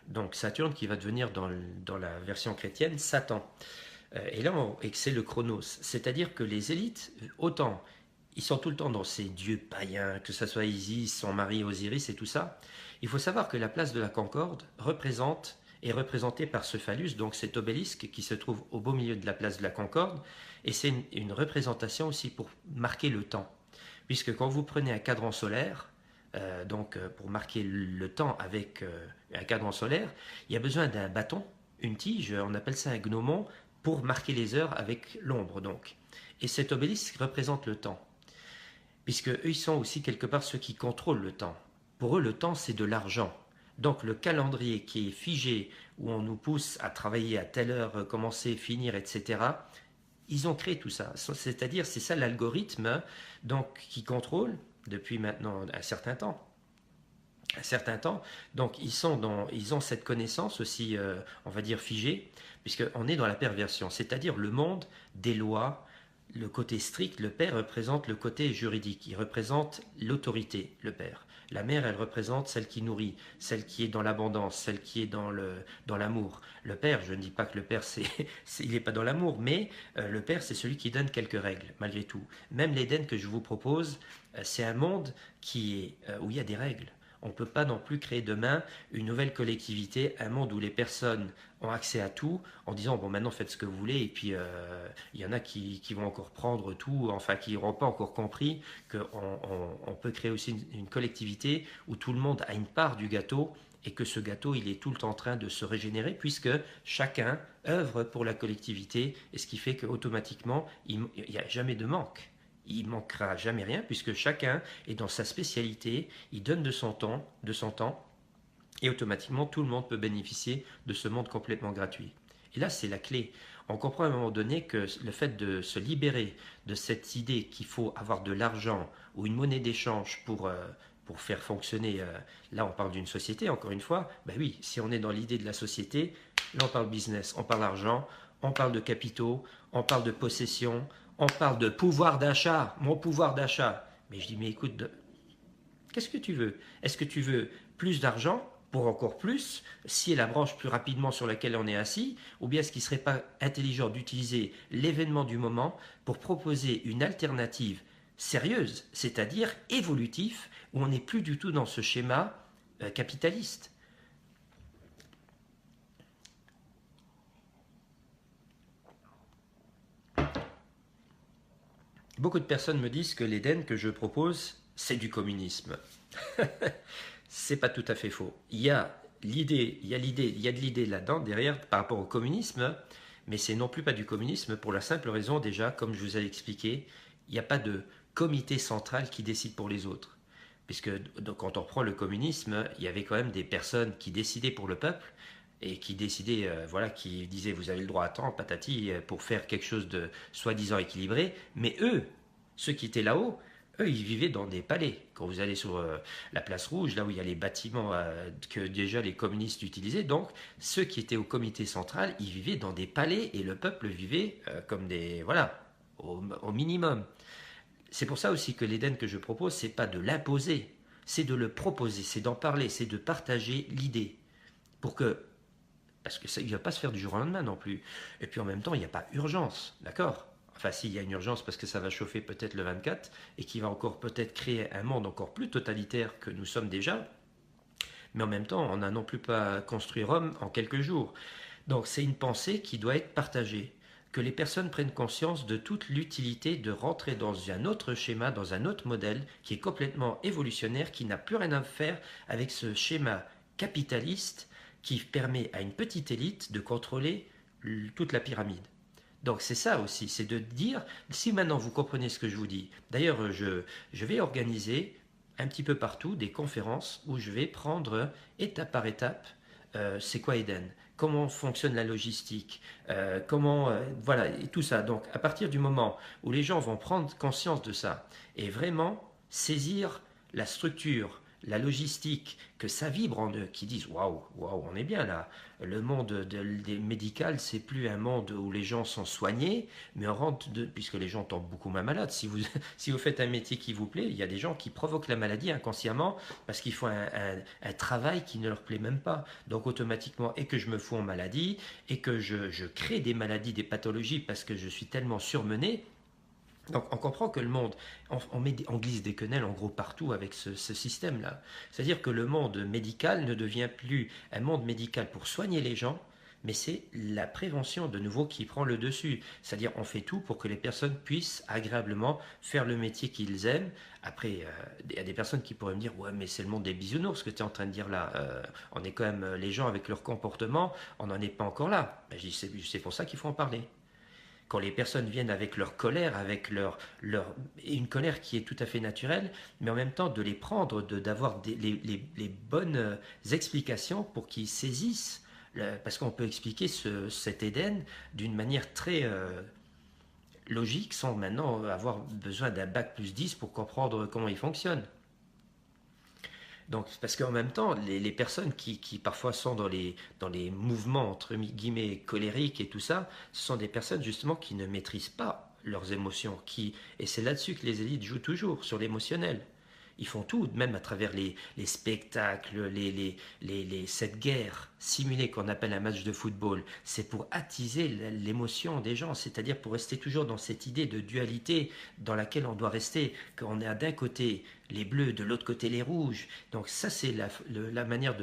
Donc Saturne qui va devenir dans la version chrétienne Satan. Et là, c'est le chronos. C'est-à-dire que les élites, autant, ils sont tout le temps dans ces dieux païens, que ce soit Isis, son mari Osiris et tout ça. Il faut savoir que la place de la Concorde est représentée par ce phallus, donc cet obélisque qui se trouve au beau milieu de la place de la Concorde. Et c'est une représentation aussi pour marquer le temps. Puisque quand vous prenez un cadran solaire, pour marquer le temps avec un cadran solaire, il y a besoin d'un bâton, une tige, on appelle ça un gnomon, pour marquer les heures avec l'ombre donc. Et cet obélisque représente le temps, puisque eux ils sont aussi quelque part ceux qui contrôlent le temps. Pour eux le temps c'est de l'argent. Donc le calendrier qui est figé, où on nous pousse à travailler à telle heure, commencer, finir, etc., ils ont créé tout ça. C'est-à-dire c'est ça l'algorithme donc, qui contrôle depuis maintenant un certain temps. Donc ils ont cette connaissance aussi, on va dire figée, puisqu'on est dans la perversion, c'est-à-dire le monde des lois, le côté strict, le père représente le côté juridique, il représente l'autorité, le père. La mère, elle représente celle qui nourrit, celle qui est dans l'abondance, celle qui est dans l'amour. Le père, je ne dis pas que le père, il n'est pas dans l'amour, mais le père, c'est celui qui donne quelques règles, malgré tout. Même l'Éden que je vous propose, c'est un monde où il y a des règles. On ne peut pas non plus créer demain une nouvelle collectivité, un monde où les personnes ont accès à tout, en disant bon maintenant faites ce que vous voulez, et puis il y en a qui vont encore prendre tout, enfin qui n'auront pas encore compris qu'on peut créer aussi une collectivité où tout le monde a une part du gâteau, et que ce gâteau il est tout le temps en train de se régénérer, puisque chacun œuvre pour la collectivité, et ce qui fait qu'automatiquement il n'y a jamais de manque. Il ne manquera jamais rien, puisque chacun est dans sa spécialité, il donne de son temps, et automatiquement tout le monde peut bénéficier de ce monde complètement gratuit. Et là c'est la clé. On comprend à un moment donné que le fait de se libérer de cette idée qu'il faut avoir de l'argent ou une monnaie d'échange pour faire fonctionner, là on parle d'une société encore une fois, ben oui, si on est dans l'idée de la société, là on parle business, on parle argent, on parle de capitaux, on parle de possession, on parle de pouvoir d'achat, mon pouvoir d'achat. Mais je dis, mais écoute, qu'est-ce que tu veux? Est-ce que tu veux plus d'argent pour encore plus, si la branche plus rapidement sur laquelle on est assis, ou bien est-ce qu'il ne serait pas intelligent d'utiliser l'événement du moment pour proposer une alternative sérieuse, c'est-à-dire évolutif, où on n'est plus du tout dans ce schéma capitaliste. Beaucoup de personnes me disent que l'Éden que je propose, c'est du communisme. C'est pas tout à fait faux. Il y a l'idée, il y a de l'idée là-dedans derrière par rapport au communisme, mais c'est non plus pas du communisme pour la simple raison déjà, comme je vous ai expliqué, il n'y a pas de comité central qui décide pour les autres. Puisque quand on reprend le communisme, il y avait quand même des personnes qui décidaient pour le peuple et qui décidaient, voilà, qui disaient vous avez le droit à tant, patati, pour faire quelque chose de soi-disant équilibré. Mais eux, ceux qui étaient là-haut, eux, ils vivaient dans des palais. Quand vous allez sur la place rouge, là où il y a les bâtiments que déjà les communistes utilisaient, donc ceux qui étaient au comité central, ils vivaient dans des palais et le peuple vivait comme des, voilà, au minimum. C'est pour ça aussi que l'Éden que je propose, c'est pas de l'imposer, c'est de le proposer, c'est d'en parler, c'est de partager l'idée. Pour que, parce que ça, il ne va pas se faire du jour au lendemain non plus. Et puis en même temps, il n'y a pas urgence, d'accord? Enfin, s'il y a une urgence parce que ça va chauffer peut-être le 24 et qui va encore peut-être créer un monde encore plus totalitaire que nous sommes déjà. Mais en même temps, on n'a non plus pas construit Rome en quelques jours. Donc c'est une pensée qui doit être partagée. Que les personnes prennent conscience de toute l'utilité de rentrer dans un autre schéma, dans un autre modèle qui est complètement évolutionnaire, qui n'a plus rien à faire avec ce schéma capitaliste qui permet à une petite élite de contrôler toute la pyramide. Donc c'est ça aussi, c'est de dire, si maintenant vous comprenez ce que je vous dis, d'ailleurs je vais organiser un petit peu partout des conférences où je vais prendre étape par étape c'est quoi Eden, comment fonctionne la logistique, voilà, et tout ça. Donc à partir du moment où les gens vont prendre conscience de ça et vraiment saisir la structure, la logistique, que ça vibre en eux, qui disent waouh, waouh, on est bien là. Le monde des médical, c'est plus un monde où les gens sont soignés, mais on rentre puisque les gens tombent beaucoup moins malades. Si vous, si vous faites un métier qui vous plaît, il y a des gens qui provoquent la maladie inconsciemment parce qu'ils font un travail qui ne leur plaît même pas. Donc automatiquement, et que je me fous en maladie, et que je crée des maladies, des pathologies parce que je suis tellement surmené. Donc on comprend que le monde, on glisse des quenelles en gros partout avec ce système-là. C'est-à-dire que le monde médical ne devient plus un monde médical pour soigner les gens, mais c'est la prévention de nouveau qui prend le dessus. C'est-à-dire on fait tout pour que les personnes puissent agréablement faire le métier qu'ils aiment. Après, il y a des personnes qui pourraient me dire ouais mais c'est le monde des bisounours ce que tu es en train de dire là. On est quand même les gens avec leur comportement, on n'en est pas encore là. Ben, je dis c'est pour ça qu'il faut en parler quand les personnes viennent avec leur colère, avec une colère qui est tout à fait naturelle, mais en même temps de les prendre, d'avoir les bonnes explications pour qu'ils saisissent, parce qu'on peut expliquer cet Éden d'une manière très logique sans maintenant avoir besoin d'un bac plus 10 pour comprendre comment il fonctionne. Donc, parce qu'en même temps, les personnes qui parfois sont dans les mouvements, entre guillemets, colériques et tout ça, ce sont des personnes justement qui ne maîtrisent pas leurs émotions. Et c'est là-dessus que les élites jouent toujours, sur l'émotionnel. Ils font tout, même à travers les spectacles, cette guerre simulée qu'on appelle un match de football. C'est pour attiser l'émotion des gens, c'est-à-dire pour rester toujours dans cette idée de dualité dans laquelle on doit rester, qu'on a d'un côté les bleus, de l'autre côté les rouges. Donc ça, c'est la manière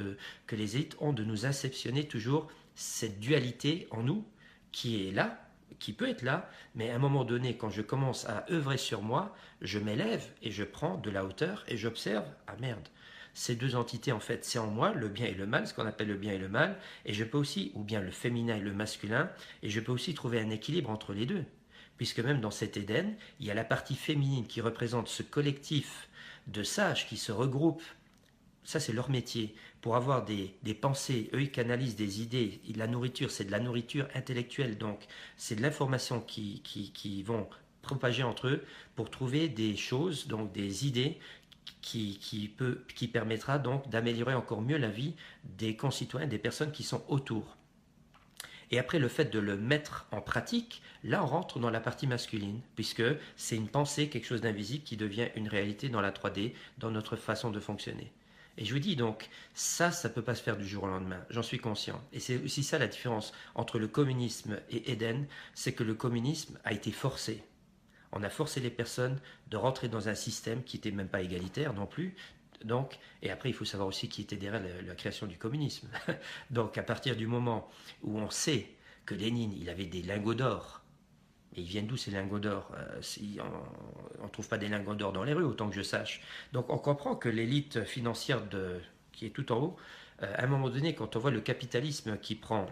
que les élites ont de nous inceptionner toujours cette dualité en nous qui est là, qui peut être là, mais à un moment donné, quand je commence à œuvrer sur moi, je m'élève et je prends de la hauteur et j'observe, ah merde, ces deux entités en fait, c'est en moi, le bien et le mal, ce qu'on appelle le bien et le mal, et je peux aussi, ou bien le féminin et le masculin, et je peux aussi trouver un équilibre entre les deux. Puisque même dans cet Éden, il y a la partie féminine qui représente ce collectif de sages qui se regroupent, ça c'est leur métier, pour avoir des pensées, eux ils canalisent des idées, la nourriture c'est de la nourriture intellectuelle, donc c'est de l'information qui vont propager entre eux pour trouver des choses, donc des idées qui permettra donc d'améliorer encore mieux la vie des concitoyens, des personnes qui sont autour. Et après le fait de le mettre en pratique, là on rentre dans la partie masculine, puisque c'est une pensée, quelque chose d'invisible qui devient une réalité dans la 3D, dans notre façon de fonctionner. Et je vous dis donc, ça ne peut pas se faire du jour au lendemain, j'en suis conscient. Et c'est aussi ça la différence entre le communisme et Éden, c'est que le communisme a été forcé. On a forcé les personnes de rentrer dans un système qui n'était même pas égalitaire non plus. Donc, et après, il faut savoir aussi qui était derrière la création du communisme. Donc, à partir du moment où on sait que Lénine, il avait des lingots d'or, et ils viennent d'où ces lingots d'or On ne trouve pas des lingots d'or dans les rues, autant que je sache. Donc, on comprend que l'élite financière qui est tout en haut, à un moment donné, quand on voit le capitalisme qui prend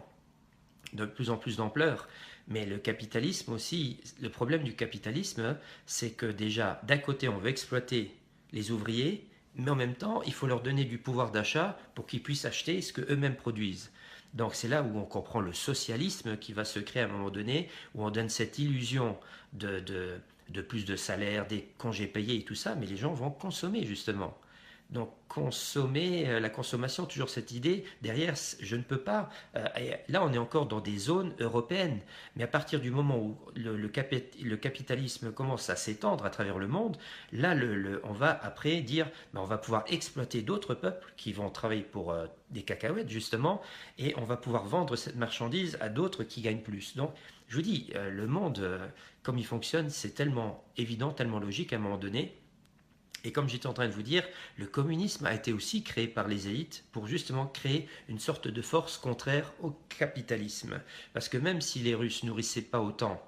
de plus en plus d'ampleur, mais le capitalisme aussi, le problème du capitalisme, c'est que déjà, d'un côté, on veut exploiter les ouvriers, mais en même temps, il faut leur donner du pouvoir d'achat pour qu'ils puissent acheter ce qu'eux-mêmes produisent. Donc c'est là où on comprend le socialisme qui va se créer à un moment donné, où on donne cette illusion de plus de salaire, des congés payés et tout ça, mais les gens vont consommer justement. Donc consommer, la consommation, toujours cette idée, derrière, je ne peux pas. Là, on est encore dans des zones européennes, mais à partir du moment où le capitalisme commence à s'étendre à travers le monde, là, on va après dire, ben, on va pouvoir exploiter d'autres peuples qui vont travailler pour des cacahuètes, justement, et on va pouvoir vendre cette marchandise à d'autres qui gagnent plus. Donc, je vous dis, le monde, comme il fonctionne, c'est tellement évident, tellement logique à un moment donné. Et comme j'étais en train de vous dire, le communisme a été aussi créé par les élites pour justement créer une sorte de force contraire au capitalisme. Parce que même si les Russes nourrissaient pas autant,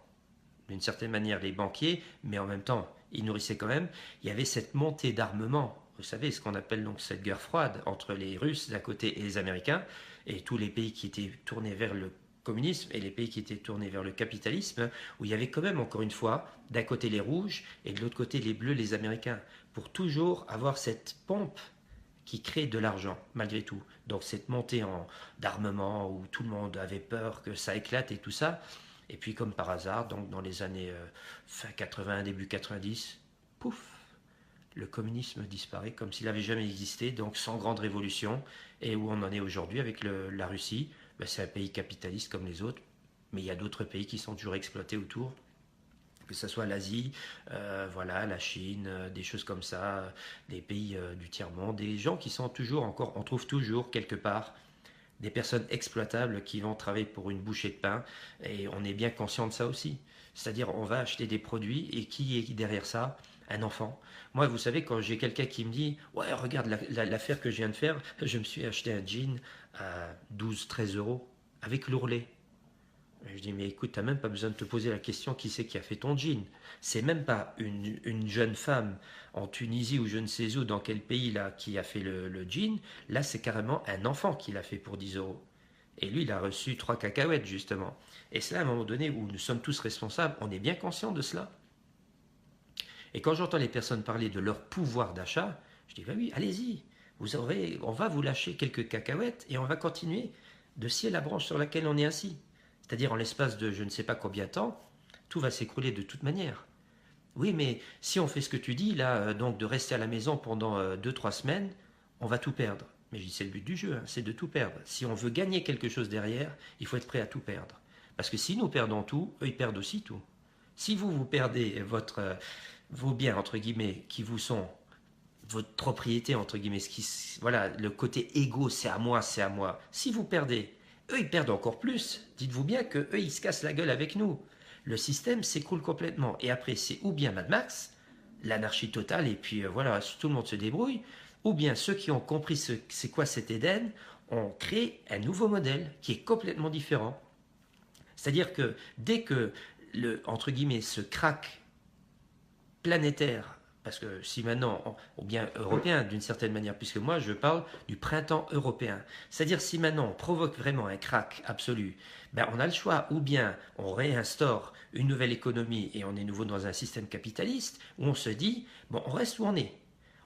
d'une certaine manière, les banquiers, mais en même temps, ils nourrissaient quand même, il y avait cette montée d'armement. Vous savez, ce qu'on appelle donc cette guerre froide entre les Russes d'un côté et les Américains, et tous les pays qui étaient tournés vers le communisme et les pays qui étaient tournés vers le capitalisme, où il y avait quand même, encore une fois, d'un côté les rouges et de l'autre côté les bleus, les Américains, pour toujours avoir cette pompe qui crée de l'argent, malgré tout. Donc cette montée d'armement où tout le monde avait peur que ça éclate et tout ça. Et puis comme par hasard, donc dans les années fin 80, début 90, pouf, le communisme disparaît comme s'il n'avait jamais existé, donc sans grande révolution. Et où on en est aujourd'hui avec la Russie, ben, c'est un pays capitaliste comme les autres, mais il y a d'autres pays qui sont toujours exploités autour, que ce soit l'Asie, voilà, la Chine, des choses comme ça, des pays du tiers-monde, des gens qui sont toujours encore, on trouve toujours quelque part des personnes exploitables qui vont travailler pour une bouchée de pain, et on est bien conscient de ça aussi. C'est-à-dire, on va acheter des produits, et qui est derrière ça? Un enfant. Moi, vous savez, quand j'ai quelqu'un qui me dit « Ouais, regarde l'affaire que je viens de faire, je me suis acheté un jean à 12-13 € avec l'ourlet. » Je dis, mais écoute, tu n'as même pas besoin de te poser la question qui c'est qui a fait ton jean. C'est même pas une jeune femme en Tunisie ou je ne sais où, dans quel pays là, qui a fait le jean. Là, c'est carrément un enfant qui l'a fait pour 10 €. Et lui, il a reçu 3 cacahuètes, justement. Et c'est là, à un moment donné, où nous sommes tous responsables, on est bien conscient de cela. Et quand j'entends les personnes parler de leur pouvoir d'achat, je dis, bah oui, allez-y, on va vous lâcher quelques cacahuètes et on va continuer de scier la branche sur laquelle on est assis. C'est-à-dire en l'espace de je ne sais pas combien de temps, tout va s'écrouler de toute manière. Oui, mais si on fait ce que tu dis, là, donc de rester à la maison pendant 2-3 semaines, on va tout perdre. Mais je dis, c'est le but du jeu, hein, c'est de tout perdre. Si on veut gagner quelque chose derrière, il faut être prêt à tout perdre. Parce que si nous perdons tout, eux, ils perdent aussi tout. Si vous perdez vos biens, entre guillemets, qui vous sont votre propriété, entre guillemets, voilà, le côté égo, c'est à moi, c'est à moi. Si vous perdez, eux, ils perdent encore plus. Dites-vous bien que eux, ils se cassent la gueule avec nous. Le système s'écroule complètement. Et après, c'est ou bien Mad Max, l'anarchie totale, et puis voilà, tout le monde se débrouille, ou bien ceux qui ont compris c'est quoi cet Éden, ont créé un nouveau modèle qui est complètement différent. C'est-à-dire que dès que, entre guillemets, ce crack planétaire, parce que si maintenant, ou bien européen d'une certaine manière, puisque moi je parle du printemps européen, c'est-à-dire si maintenant on provoque vraiment un crack absolu, ben on a le choix, ou bien on réinstaure une nouvelle économie et on est nouveau dans un système capitaliste, où on se dit, bon on reste où on est.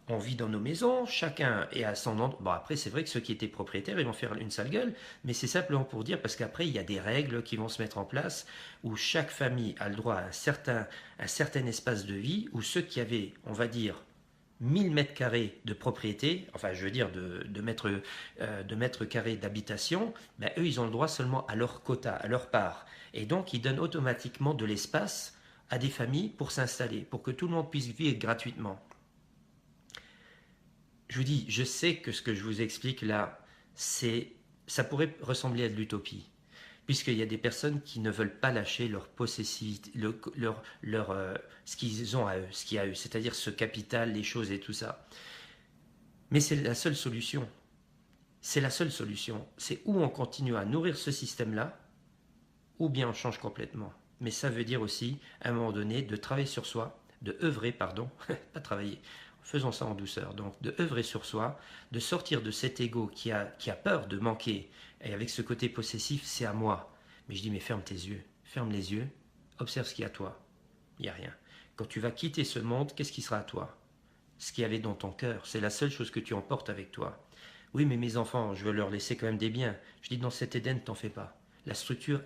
On vit dans nos maisons, chacun est à son endroit. Bon, après, c'est vrai que ceux qui étaient propriétaires, ils vont faire une sale gueule, mais c'est simplement pour dire, parce qu'après, il y a des règles qui vont se mettre en place, où chaque famille a le droit à un certain espace de vie, où ceux qui avaient, on va dire, 1000 mètres carrés de propriété, enfin, je veux dire, de mètres carrés d'habitation, ben, eux, ils ont le droit seulement à leur quota, à leur part. Et donc, ils donnent automatiquement de l'espace à des familles pour s'installer, pour que tout le monde puisse vivre gratuitement. je vous dis, je sais que ce que je vous explique là, ça pourrait ressembler à de l'utopie. Puisqu'il y a des personnes qui ne veulent pas lâcher leur possessivité, ce qu'ils ont à eux, ce qui est à eux, c'est-à-dire ce capital, les choses et tout ça. Mais c'est la seule solution. C'est la seule solution. C'est où on continue à nourrir ce système-là, ou bien on change complètement. Mais ça veut dire aussi, à un moment donné, de travailler sur soi, de œuvrer, pardon, pas travailler, faisons ça en douceur, donc de œuvrer sur soi, de sortir de cet ego qui a peur de manquer, et avec ce côté possessif, c'est à moi. Mais je dis, mais ferme tes yeux, ferme les yeux, observe ce qu'il y a à toi. Il n'y a rien. Quand tu vas quitter ce monde, qu'est-ce qui sera à toi? Ce qu'il y avait dans ton cœur, c'est la seule chose que tu emportes avec toi. Oui, mais mes enfants, je veux leur laisser quand même des biens. Je dis, dans cet Éden, t'en fais pas. La structure,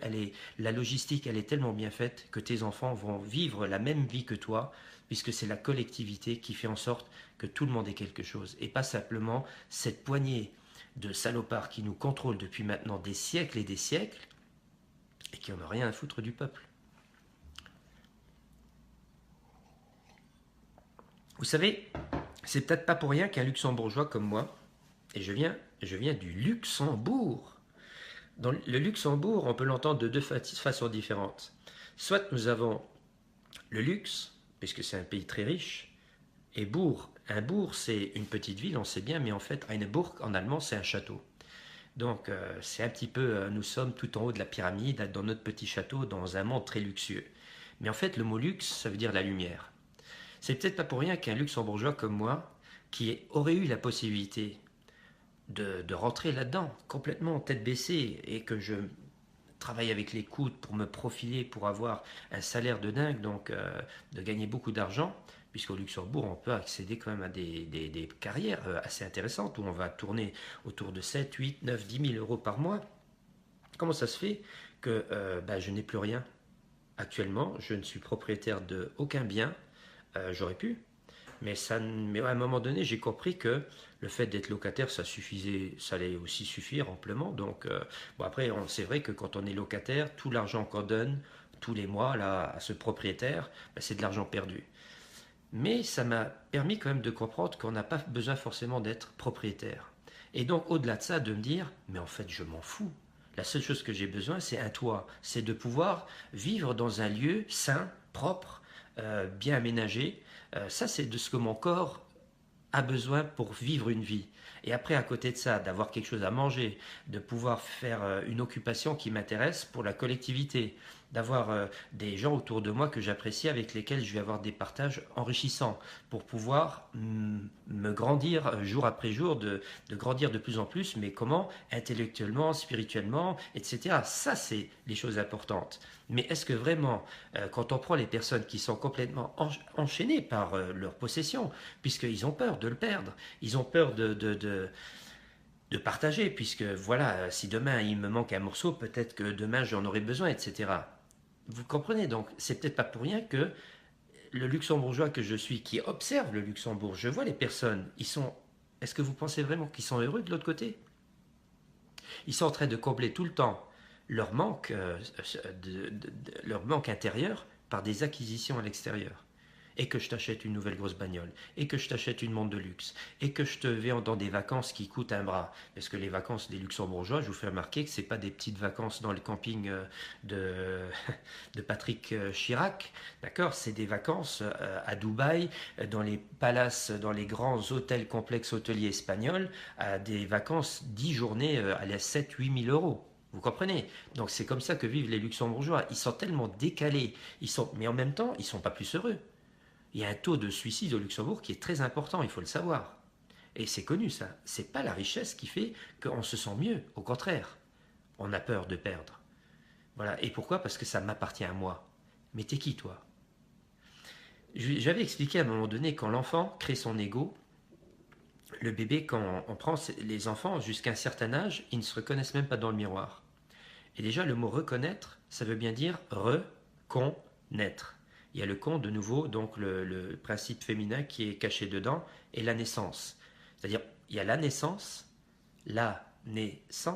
la logistique, elle est tellement bien faite que tes enfants vont vivre la même vie que toi, puisque c'est la collectivité qui fait en sorte que tout le monde ait quelque chose, et pas simplement cette poignée de salopards qui nous contrôlent depuis maintenant des siècles et des siècles, et qui n'en ont rien à foutre du peuple. Vous savez, c'est peut-être pas pour rien qu'un luxembourgeois comme moi, et je viens du Luxembourg. Dans le Luxembourg, on peut l'entendre de deux façons différentes. Soit nous avons le luxe, puisque c'est un pays très riche, et bourg. Un bourg, c'est une petite ville, on sait bien, mais en fait, eine Burg, en allemand, c'est un château. Donc, c'est un petit peu, nous sommes tout en haut de la pyramide, dans notre petit château, dans un monde très luxueux. Mais en fait, le mot luxe, ça veut dire la lumière. C'est peut-être pas pour rien qu'un luxembourgeois comme moi, qui aurait eu la possibilité de rentrer là-dedans, complètement tête baissée, et que je travaille avec les coudes pour me profiler, pour avoir un salaire de dingue, donc de gagner beaucoup d'argent, puisqu'au Luxembourg, on peut accéder quand même à des carrières assez intéressantes, où on va tourner autour de 7, 8, 9, 10 000 euros par mois. Comment ça se fait que je n'ai plus rien actuellement? Je ne suis propriétaire de aucun bien. J'aurais pu, mais à un moment donné, j'ai compris que le fait d'être locataire, ça suffisait, ça allait aussi suffire amplement. Donc, après, c'est vrai que quand on est locataire, tout l'argent qu'on donne tous les mois là, à ce propriétaire, c'est de l'argent perdu. Mais ça m'a permis quand même de comprendre qu'on n'a pas besoin forcément d'être propriétaire. Et donc, au-delà de ça, de me dire, mais en fait, je m'en fous. La seule chose que j'ai besoin, c'est un toit. C'est de pouvoir vivre dans un lieu sain, propre, bien aménagé. Ça, c'est de ce que mon corps a besoin pour vivre une vie. Et après, à côté de ça, d'avoir quelque chose à manger, de pouvoir faire une occupation qui m'intéresse pour la collectivité, d'avoir des gens autour de moi que j'apprécie, avec lesquels je vais avoir des partages enrichissants, pour pouvoir me grandir jour après jour, de grandir de plus en plus, mais comment? Intellectuellement, spirituellement, etc. Ça, c'est les choses importantes. Mais est-ce que vraiment, quand on prend les personnes qui sont complètement enchaînées par leur possession, puisqu'ils ont peur de le perdre, ils ont peur de partager, puisque voilà, si demain il me manque un morceau, peut-être que demain j'en aurai besoin, etc. Vous comprenez, donc c'est peut-être pas pour rien que le luxembourgeois que je suis, qui observe le Luxembourg, je vois les personnes, ils sont... Est-ce que vous pensez vraiment qu'ils sont heureux de l'autre côté? Ils sont en train de combler tout le temps leur manque, leur manque intérieur par des acquisitions à l'extérieur. Et que je t'achète une nouvelle grosse bagnole, et que je t'achète une montre de luxe, et que je te vais dans des vacances qui coûtent un bras. Parce que les vacances des luxembourgeois, je vous fais remarquer que ce n'est pas des petites vacances dans le camping de, de Patrick Chirac, d'accord? C'est des vacances à Dubaï, dans les palaces, dans les grands hôtels complexes hôteliers espagnols, à des vacances 10 journées à la 7-8 000 euros. Vous comprenez? Donc c'est comme ça que vivent les luxembourgeois. Ils sont tellement décalés, mais en même temps, ils ne sont pas plus heureux. Il y a un taux de suicide au Luxembourg qui est très important, il faut le savoir. Et c'est connu ça. C'est pas la richesse qui fait qu'on se sent mieux. Au contraire, on a peur de perdre. Voilà. Et pourquoi? Parce que ça m'appartient à moi. Mais t'es qui toi? J'avais expliqué à un moment donné, quand l'enfant crée son ego, le bébé, quand on prend les enfants jusqu'à un certain âge, ils ne se reconnaissent même pas dans le miroir. Et déjà, le mot reconnaître, ça veut bien dire reconnaître. Il y a le con, de nouveau, donc le principe féminin qui est caché dedans, et la naissance. C'est-à-dire, il y a la naissance,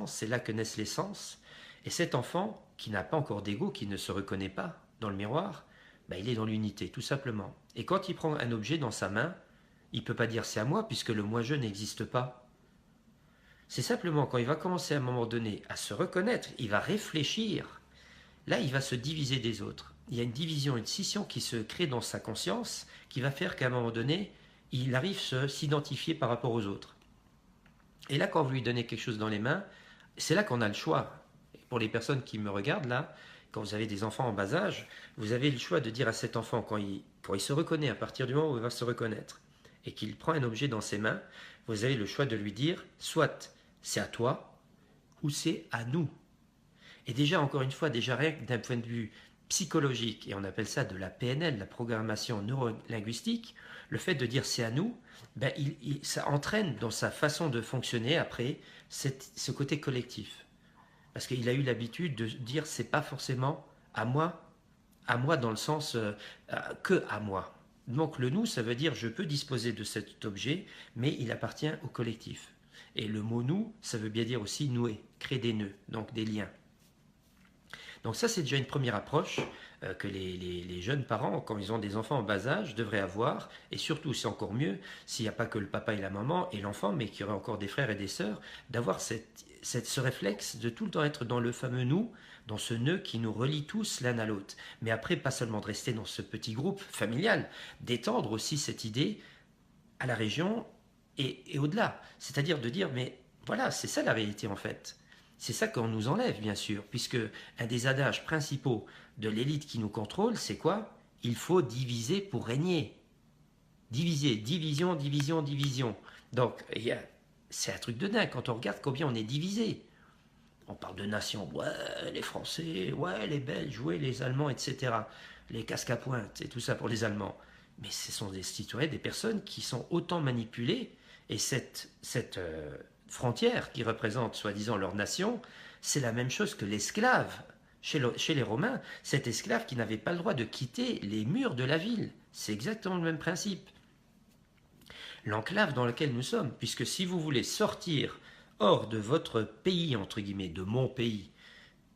c'est là que naissent les sens, et cet enfant, qui n'a pas encore d'ego, qui ne se reconnaît pas dans le miroir, il est dans l'unité, tout simplement. Et quand il prend un objet dans sa main, Il ne peut pas dire c'est à moi puisque le moi-je n'existe pas. C'est simplement quand il va commencer à un moment donné à se reconnaître, il va réfléchir, là il va se diviser des autres. Il y a une division, une scission qui se crée dans sa conscience qui va faire qu'à un moment donné, il arrive à s'identifier par rapport aux autres. Et là, quand vous lui donnez quelque chose dans les mains, c'est là qu'on a le choix. Pour les personnes qui me regardent là, quand vous avez des enfants en bas âge, vous avez le choix de dire à cet enfant, quand il se reconnaît, à partir du moment où il va se reconnaître, et qu'il prend un objet dans ses mains, vous avez le choix de lui dire, soit c'est à toi, ou c'est à nous. Et déjà, encore une fois, déjà rien que d'un point de vue psychologique, et on appelle ça de la PNL, la programmation neurolinguistique, le fait de dire c'est à nous, ben ça entraîne dans sa façon de fonctionner après ce côté collectif. Parce qu'il a eu l'habitude de dire c'est pas forcément à moi dans le sens que à moi. Donc le nous, ça veut dire je peux disposer de cet objet, mais il appartient au collectif. Et le mot nous, ça veut bien dire aussi nouer, créer des nœuds, donc des liens. Donc ça, c'est déjà une première approche que les jeunes parents, quand ils ont des enfants en bas âge, devraient avoir. Et surtout, c'est encore mieux, s'il n'y a pas que le papa et la maman et l'enfant, mais qu'il y aurait encore des frères et des sœurs, d'avoir ce réflexe de tout le temps être dans le fameux nous, dans ce nœud qui nous relie tous l'un à l'autre. Mais après, pas seulement de rester dans ce petit groupe familial, d'étendre aussi cette idée à la région et au-delà. C'est-à-dire de dire, mais voilà, c'est ça la réalité en fait. C'est ça qu'on nous enlève, bien sûr, puisque un des adages principaux de l'élite qui nous contrôle, c'est quoi? Il faut diviser pour régner. Diviser, division, division, division. Donc, c'est un truc de dingue quand on regarde combien on est divisé. On parle de nations, ouais, les Français, ouais, les Belges, ouais, les Allemands, etc. Les casques à pointe et tout ça pour les Allemands. Mais ce sont des citoyens, des personnes qui sont autant manipulées. Et cette frontière qui représente soi-disant leur nation, c'est la même chose que l'esclave. Chez les Romains, cet esclave qui n'avait pas le droit de quitter les murs de la ville. C'est exactement le même principe. L'enclave dans laquelle nous sommes, puisque si vous voulez sortir hors de votre pays, entre guillemets, de mon pays,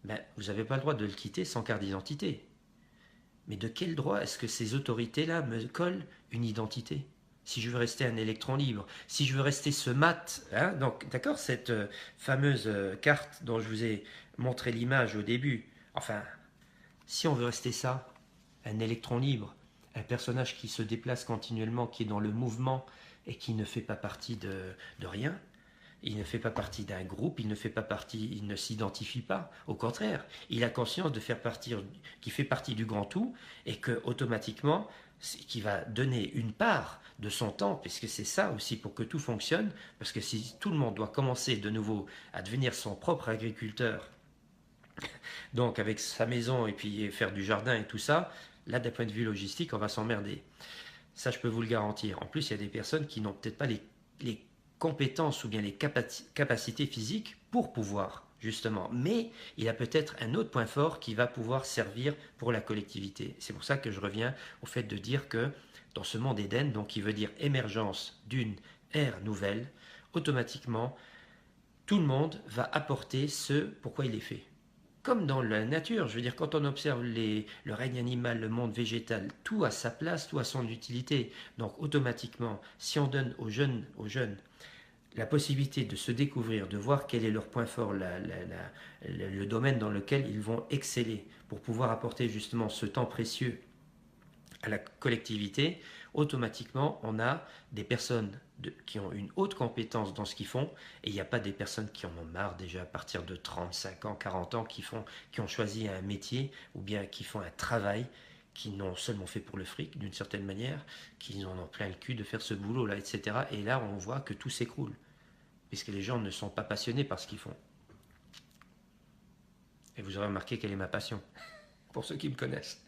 ben, vous n'avez pas le droit de le quitter sans carte d'identité. Mais de quel droit est-ce que ces autorités-là me collent une identité? Si je veux rester un électron libre, si je veux rester ce mat, hein, donc d'accord, cette fameuse carte dont je vous ai montré l'image au début, enfin, si on veut rester ça, un électron libre, un personnage qui se déplace continuellement, qui est dans le mouvement et qui ne fait pas partie de rien, il ne fait pas partie d'un groupe, il ne fait pas partie, il ne s'identifie pas. Au contraire, il a conscience de faire partie, qu'il fait partie du grand tout et que automatiquement, qui va donner une part de son temps, puisque c'est ça aussi pour que tout fonctionne, parce que si tout le monde doit commencer de nouveau à devenir son propre agriculteur, donc avec sa maison et puis faire du jardin et tout ça, là d'un point de vue logistique, on va s'emmerder. Ça, je peux vous le garantir. En plus, il y a des personnes qui n'ont peut-être pas les compétences ou bien les capacités physiques pour pouvoir, justement. Mais il y a peut-être un autre point fort qui va pouvoir servir pour la collectivité. C'est pour ça que je reviens au fait de dire que dans ce monde Éden, donc qui veut dire émergence d'une ère nouvelle, automatiquement, tout le monde va apporter ce pourquoi il est fait. Comme dans la nature, je veux dire, quand on observe le règne animal, le monde végétal, tout a sa place, tout a son utilité. Donc automatiquement, si on donne aux jeunes la possibilité de se découvrir, de voir quel est leur point fort, le domaine dans lequel ils vont exceller, pour pouvoir apporter justement ce temps précieux à la collectivité, automatiquement, on a des personnes qui ont une haute compétence dans ce qu'ils font, et il n'y a pas des personnes qui en ont marre déjà à partir de 35 ans, 40 ans, qui ont choisi un métier, ou bien qui font un travail, qui n'ont seulement fait pour le fric, d'une certaine manière, qui en ont plein le cul de faire ce boulot-là, etc. Et là, on voit que tout s'écroule, puisque les gens ne sont pas passionnés par ce qu'ils font. Et vous aurez remarqué quelle est ma passion, pour ceux qui me connaissent.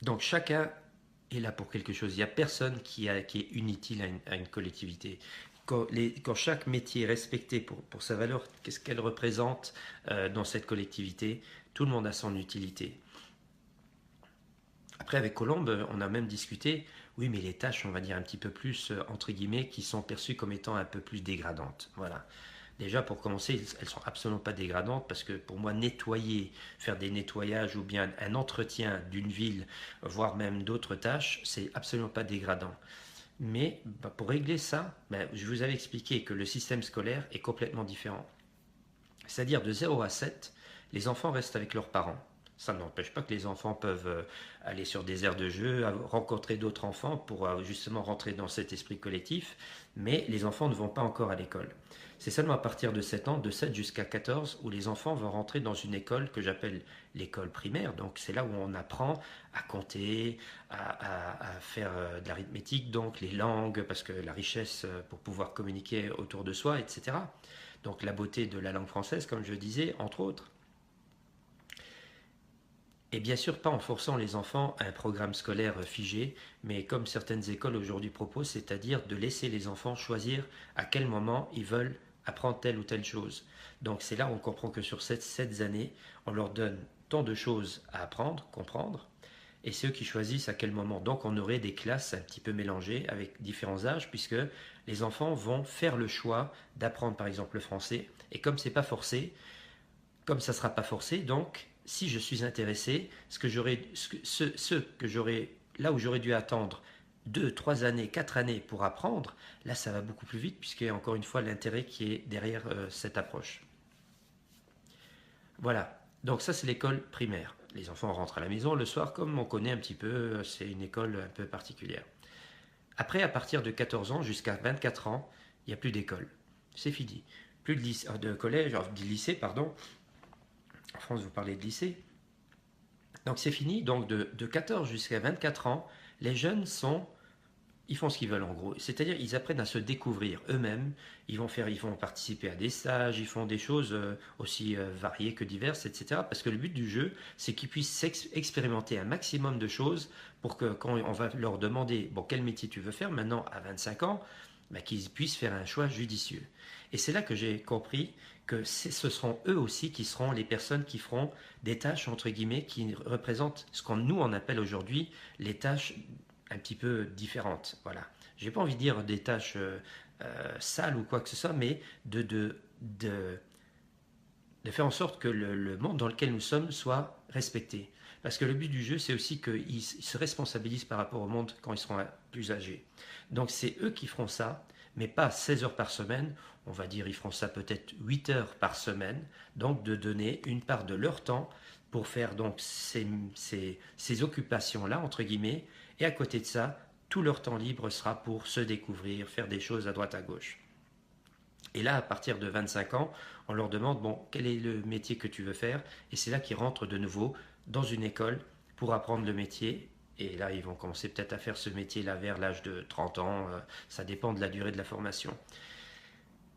Donc chacun est là pour quelque chose. Il n'y a personne qui est inutile à une collectivité. Quand chaque métier est respecté pour sa valeur, qu'est-ce qu'elle représente dans cette collectivité, tout le monde a son utilité. Après, avec Colombe, on a même discuté, oui, mais les tâches, on va dire un petit peu plus, entre guillemets, qui sont perçues comme étant un peu plus dégradantes. Voilà. Déjà, pour commencer, elles sont absolument pas dégradantes parce que pour moi, nettoyer, faire des nettoyages ou bien un entretien d'une ville, voire même d'autres tâches, c'est absolument pas dégradant. Mais pour régler ça, je vous avais expliqué que le système scolaire est complètement différent. C'est-à-dire de 0 à 7, les enfants restent avec leurs parents. Ça n'empêche pas que les enfants peuvent aller sur des aires de jeu, rencontrer d'autres enfants pour justement rentrer dans cet esprit collectif, mais les enfants ne vont pas encore à l'école. C'est seulement à partir de 7 ans, de 7 jusqu'à 14, où les enfants vont rentrer dans une école que j'appelle l'école primaire. Donc c'est là où on apprend à compter, à faire de l'arithmétique, donc les langues, parce que la richesse pour pouvoir communiquer autour de soi, etc. Donc la beauté de la langue française, comme je disais, entre autres. Et bien sûr, pas en forçant les enfants à un programme scolaire figé, mais comme certaines écoles aujourd'hui proposent, c'est-à-dire de laisser les enfants choisir à quel moment ils veulent apprendre telle ou telle chose. Donc c'est là où on comprend que sur ces 7 années, on leur donne tant de choses à apprendre, comprendre, et c'est eux qui choisissent à quel moment. Donc on aurait des classes un petit peu mélangées avec différents âges, puisque les enfants vont faire le choix d'apprendre par exemple le français, et comme c'est pas forcé, comme ça ne sera pas forcé, donc si je suis intéressé, là où j'aurais dû attendre 2, 3 années, 4 années pour apprendre, là ça va beaucoup plus vite, puisqu'il y a encore une fois l'intérêt qui est derrière cette approche. Voilà, donc ça c'est l'école primaire. Les enfants rentrent à la maison le soir, comme on connaît un petit peu, c'est une école un peu particulière. Après, à partir de 14 ans jusqu'à 24 ans, il n'y a plus d'école. C'est fini. Plus de collège, de lycée, pardon. En France, vous parlez de lycée. Donc c'est fini. Donc de 14 jusqu'à 24 ans, les jeunes ils font ce qu'ils veulent en gros. C'est-à-dire ils apprennent à se découvrir eux-mêmes. Ils vont participer à des stages, ils font des choses aussi variées que diverses, etc. Parce que le but du jeu, c'est qu'ils puissent expérimenter un maximum de choses pour que quand on va leur demander, bon, quel métier tu veux faire maintenant à 25 ans, qu'ils puissent faire un choix judicieux. Et c'est là que j'ai compris que ce seront eux aussi qui seront les personnes qui feront des tâches, entre guillemets, qui représentent ce qu'on nous on appelle aujourd'hui les tâches un petit peu différentes. Voilà. J'ai pas envie de dire des tâches sales ou quoi que ce soit, mais de faire en sorte que le monde dans lequel nous sommes soit respecté. Parce que le but du jeu, c'est aussi qu'ils se responsabilisent par rapport au monde quand ils seront plus âgés. Donc c'est eux qui feront ça, mais pas 16 heures par semaine. On va dire ils feront ça peut-être 8 heures par semaine. Donc de donner une part de leur temps pour faire donc ces occupations-là, entre guillemets. Et à côté de ça, tout leur temps libre sera pour se découvrir, faire des choses à droite à gauche. Et là, à partir de 25 ans, on leur demande, bon, quel est le métier que tu veux faire? Et c'est là qu'ils rentrent de nouveau dans une école pour apprendre le métier. Et là, ils vont commencer peut-être à faire ce métier-là vers l'âge de 30 ans. Ça dépend de la durée de la formation.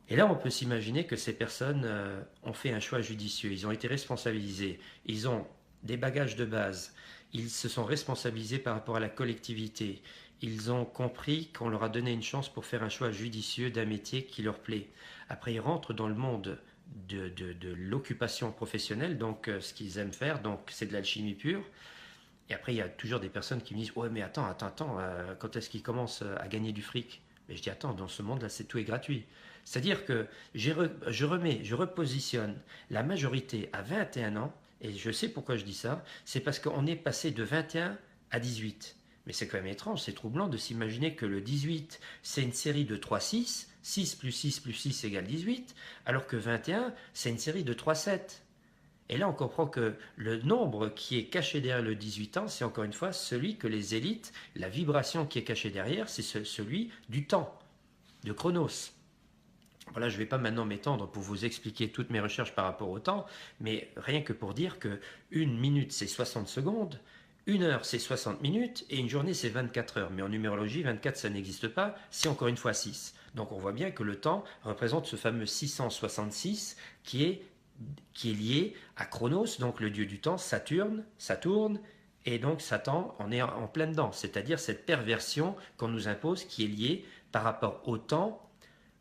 Et là, on peut s'imaginer que ces personnes ont fait un choix judicieux. Ils ont été responsabilisés. Ils ont des bagages de base. Ils se sont responsabilisés par rapport à la collectivité. Ils ont compris qu'on leur a donné une chance pour faire un choix judicieux d'un métier qui leur plaît. Après, ils rentrent dans le monde de l'occupation professionnelle, donc ce qu'ils aiment faire, donc c'est de l'alchimie pure. Et après, il y a toujours des personnes qui me disent, ouais, mais attends, quand est-ce qu'ils commencent à gagner du fric? Mais je dis, attends, dans ce monde-là, tout est gratuit. C'est-à-dire que je repositionne la majorité à 21 ans, et je sais pourquoi je dis ça, c'est parce qu'on est passé de 21 à 18. Mais c'est quand même étrange, c'est troublant de s'imaginer que le 18, c'est une série de 3-6, 6 plus 6 plus 6 égale 18, alors que 21, c'est une série de 3-7. Et là, on comprend que le nombre qui est caché derrière le 18 ans, c'est encore une fois celui que les élites, la vibration qui est cachée derrière, c'est celui du temps, de Chronos. Voilà, je ne vais pas maintenant m'étendre pour vous expliquer toutes mes recherches par rapport au temps, mais rien que pour dire que une minute c'est 60 secondes, une heure c'est 60 minutes et une journée c'est 24 heures. Mais en numérologie, 24 ça n'existe pas, c'est encore une fois 6. Donc on voit bien que le temps représente ce fameux 666 qui est lié à Chronos, donc le dieu du temps, Saturne, ça tourne, et donc Satan en est en plein dedans, c'est-à-dire cette perversion qu'on nous impose qui est liée par rapport au temps.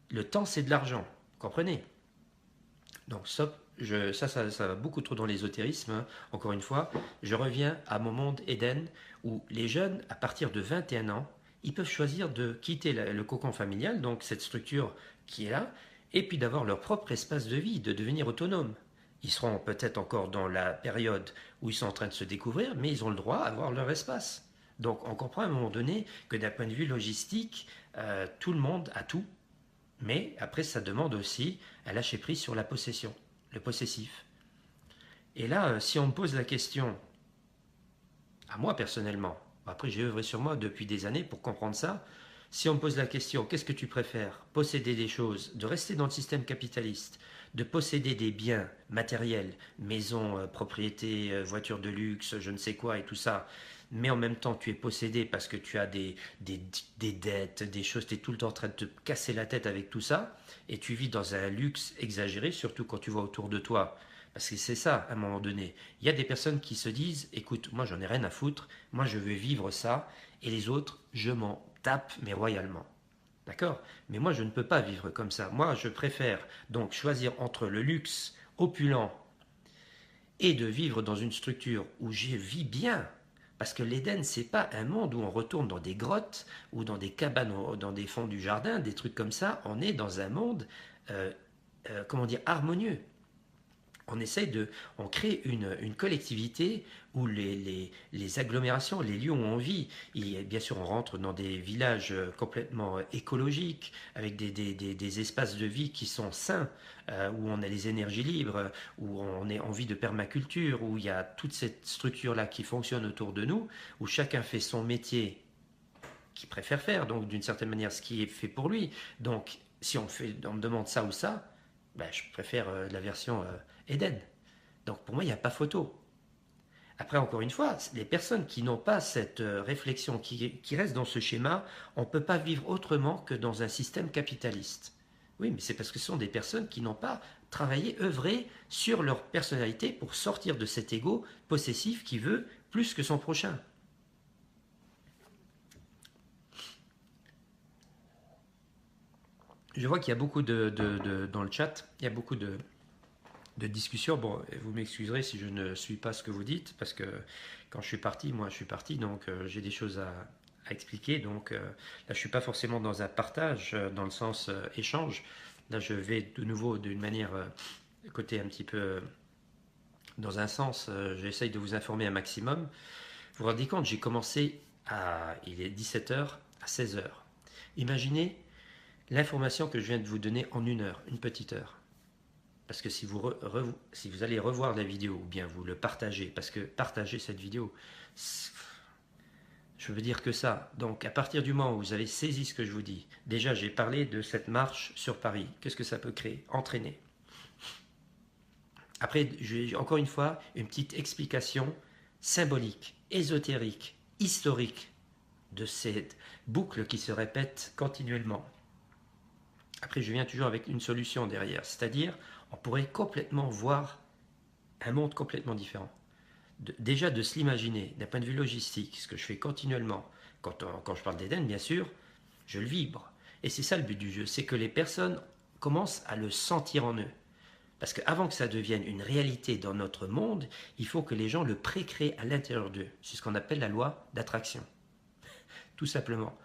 Le temps, c'est de l'argent, vous comprenez? Donc ça va beaucoup trop dans l'ésotérisme, hein. Encore une fois, je reviens à mon monde Éden, où les jeunes, à partir de 21 ans, ils peuvent choisir de quitter le cocon familial, donc cette structure qui est là, et puis d'avoir leur propre espace de vie, de devenir autonomes. Ils seront peut-être encore dans la période où ils sont en train de se découvrir, mais ils ont le droit à avoir leur espace. Donc on comprend à un moment donné que d'un point de vue logistique, tout le monde a tout, mais après ça demande aussi à lâcher prise sur la possession, le possessif. Et là, si on me pose la question, à moi personnellement, après j'ai œuvré sur moi depuis des années pour comprendre ça, si on me pose la question, qu'est-ce que tu préfères? Posséder des choses, de rester dans le système capitaliste, de posséder des biens matériels, maisons, propriétés, voitures de luxe, je ne sais quoi et tout ça, mais en même temps tu es possédé parce que tu as des dettes, des choses, tu es tout le temps en train de te casser la tête avec tout ça, et tu vis dans un luxe exagéré, surtout quand tu vois autour de toi. Parce que c'est ça, à un moment donné. Il y a des personnes qui se disent, écoute, moi j'en ai rien à foutre, moi je veux vivre ça, et les autres, je m'en tape, mais royalement. D'accord? Mais moi, je ne peux pas vivre comme ça. Moi, je préfère donc choisir entre le luxe opulent et de vivre dans une structure où je vis bien. Parce que l'Éden, c'est pas un monde où on retourne dans des grottes ou dans des cabanes, dans des fonds du jardin, des trucs comme ça. On est dans un monde, comment dire, harmonieux. On essaye de, on crée une collectivité où les agglomérations, les lieux où on vit, bien sûr on rentre dans des villages complètement écologiques, avec des espaces de vie qui sont sains, où on a les énergies libres, où on vit de permaculture, où il y a toute cette structure-là qui fonctionne autour de nous, où chacun fait son métier qu'il préfère faire, donc d'une certaine manière ce qui est fait pour lui. Donc si on me demande ça ou ça, ben, je préfère la version Eden. Donc pour moi, il n'y a pas photo. Après, encore une fois, les personnes qui n'ont pas cette réflexion, qui restent dans ce schéma, on ne peut pas vivre autrement que dans un système capitaliste. Oui, mais c'est parce que ce sont des personnes qui n'ont pas travaillé, œuvré sur leur personnalité pour sortir de cet ego possessif qui veut plus que son prochain. Je vois qu'il y a beaucoup dans le chat, il y a beaucoup de discussion. Bon, vous m'excuserez si je ne suis pas ce que vous dites, parce que quand je suis parti, moi je suis parti, donc j'ai des choses à expliquer. Donc là, je ne suis pas forcément dans un partage, dans le sens échange. Là, je vais de nouveau d'une manière, côté un petit peu, dans un sens, j'essaye de vous informer un maximum. Vous vous rendez compte, j'ai commencé il est 17h à 16h. Imaginez l'information que je viens de vous donner en une heure, une petite heure. Parce que si vous allez revoir la vidéo, ou bien vous le partagez, parce que partager cette vidéo, je veux dire que ça. Donc à partir du moment où vous avez saisi ce que je vous dis, déjà j'ai parlé de cette marche sur Paris. Qu'est-ce que ça peut créer? Entraîner. Après, j'ai encore une fois une petite explication symbolique, ésotérique, historique de cette boucle qui se répète continuellement. Après, je viens toujours avec une solution derrière, c'est-à-dire on pourrait complètement voir un monde complètement différent. Déjà de se l'imaginer d'un point de vue logistique, ce que je fais continuellement, quand je parle d'Éden, bien sûr, je le vibre. Et c'est ça le but du jeu, c'est que les personnes commencent à le sentir en eux. Parce qu'avant que ça devienne une réalité dans notre monde, il faut que les gens le précréent à l'intérieur d'eux. C'est ce qu'on appelle la loi d'attraction. Tout simplement.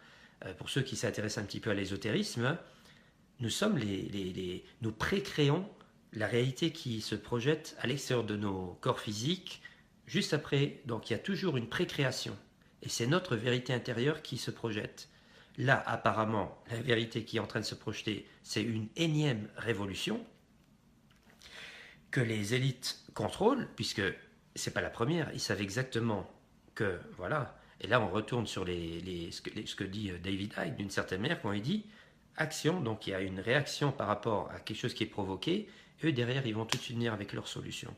Pour ceux qui s'intéressent un petit peu à l'ésotérisme, nous précréons la réalité qui se projette à l'extérieur de nos corps physiques, juste après. Donc il y a toujours une précréation. Et c'est notre vérité intérieure qui se projette. Là, apparemment, la vérité qui est en train de se projeter, c'est une énième révolution que les élites contrôlent, puisque c'est pas la première, ils savent exactement que, voilà, et là on retourne sur ce que dit David Icke d'une certaine manière, quand il dit action, donc il y a une réaction par rapport à quelque chose qui est provoqué, eux derrière ils vont tout de suite venir avec leur solution.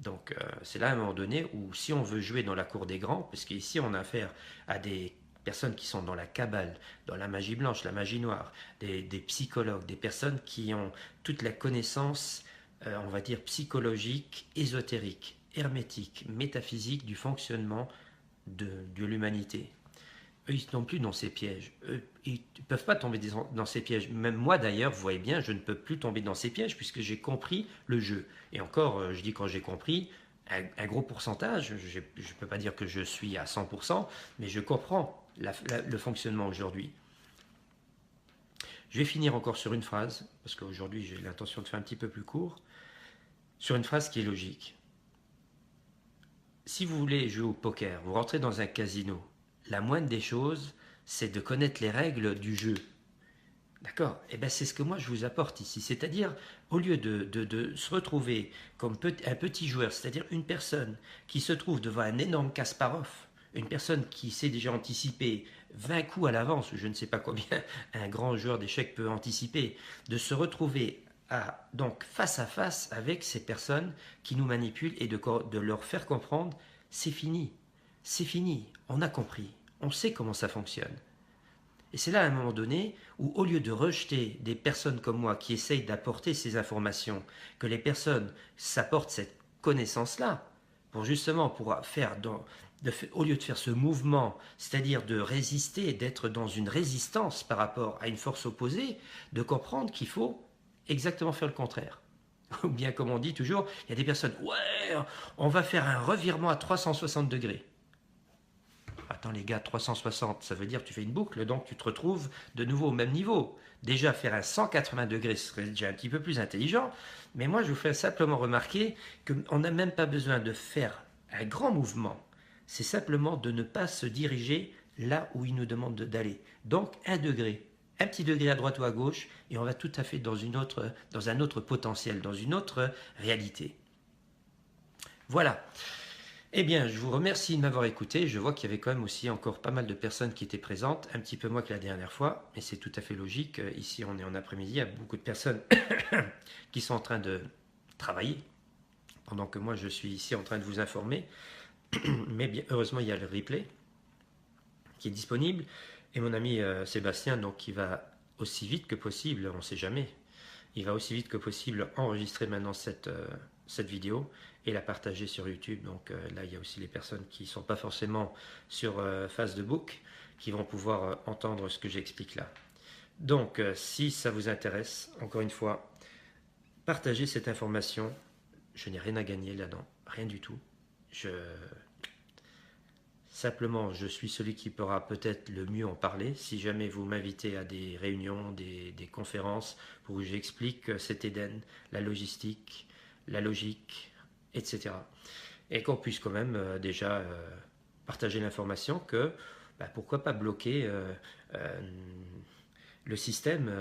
Donc c'est là à un moment donné où si on veut jouer dans la cour des grands, parce qu'ici on a affaire à des personnes qui sont dans la cabale, dans la magie blanche, la magie noire, des psychologues, des personnes qui ont toute la connaissance, on va dire psychologique, ésotérique, hermétique, métaphysique du fonctionnement de l'humanité. Eux, ils ne tombent plus dans ces pièges. Eux, ils ne peuvent pas tomber dans ces pièges. Même moi, d'ailleurs, vous voyez bien, je ne peux plus tomber dans ces pièges puisque j'ai compris le jeu. Et encore, je dis quand j'ai compris, un gros pourcentage, je ne peux pas dire que je suis à 100%, mais je comprends le fonctionnement aujourd'hui. Je vais finir encore sur une phrase, parce qu'aujourd'hui j'ai l'intention de faire un petit peu plus court, sur une phrase qui est logique. Si vous voulez jouer au poker, vous rentrez dans un casino, la moindre des choses, c'est de connaître les règles du jeu. D'accord? Et bien c'est ce que moi je vous apporte ici. C'est-à-dire, au lieu de se retrouver comme un petit joueur, c'est-à-dire une personne qui se trouve devant un énorme Kasparov, une personne qui sait déjà anticiper 20 coups à l'avance, ou je ne sais pas combien un grand joueur d'échecs peut anticiper, de se retrouver donc face à face avec ces personnes qui nous manipulent et de leur faire comprendre, c'est fini, on a compris, on sait comment ça fonctionne. Et c'est là à un moment donné où, au lieu de rejeter des personnes comme moi qui essayent d'apporter ces informations, que les personnes s'apportent cette connaissance-là, pour justement pouvoir faire, au lieu de faire ce mouvement, c'est-à-dire de résister, d'être dans une résistance par rapport à une force opposée, de comprendre qu'il faut exactement faire le contraire. Ou bien comme on dit toujours, il y a des personnes, ouais, on va faire un revirement à 360 degrés. Attends les gars, 360, ça veut dire que tu fais une boucle, donc tu te retrouves de nouveau au même niveau. Déjà, faire un 180 degrés serait déjà un petit peu plus intelligent, mais moi je vous fais simplement remarquer qu'on n'a même pas besoin de faire un grand mouvement. C'est simplement de ne pas se diriger là où il nous demande d'aller. Donc un degré, un petit degré à droite ou à gauche, et on va tout à fait dans un autre potentiel, dans une autre réalité. Voilà. Eh bien, je vous remercie de m'avoir écouté. Je vois qu'il y avait quand même aussi encore pas mal de personnes qui étaient présentes, un petit peu moins que la dernière fois, mais c'est tout à fait logique. Ici, on est en après-midi, il y a beaucoup de personnes qui sont en train de travailler, pendant que moi, je suis ici en train de vous informer. Mais bien, heureusement, il y a le replay qui est disponible. Et mon ami Sébastien, donc, qui va aussi vite que possible, on ne sait jamais, il va aussi vite que possible enregistrer maintenant cette vidéo et la partager sur YouTube. Donc là, il y a aussi les personnes qui ne sont pas forcément sur Facebook qui vont pouvoir entendre ce que j'explique là. Donc, si ça vous intéresse, encore une fois, partagez cette information. Je n'ai rien à gagner là-dedans, rien du tout. Simplement, je suis celui qui pourra peut-être le mieux en parler. Si jamais vous m'invitez à des réunions, des conférences, où j'explique cet Éden, la logistique, la logique, etc. Et qu'on puisse quand même déjà partager l'information que pourquoi pas bloquer le système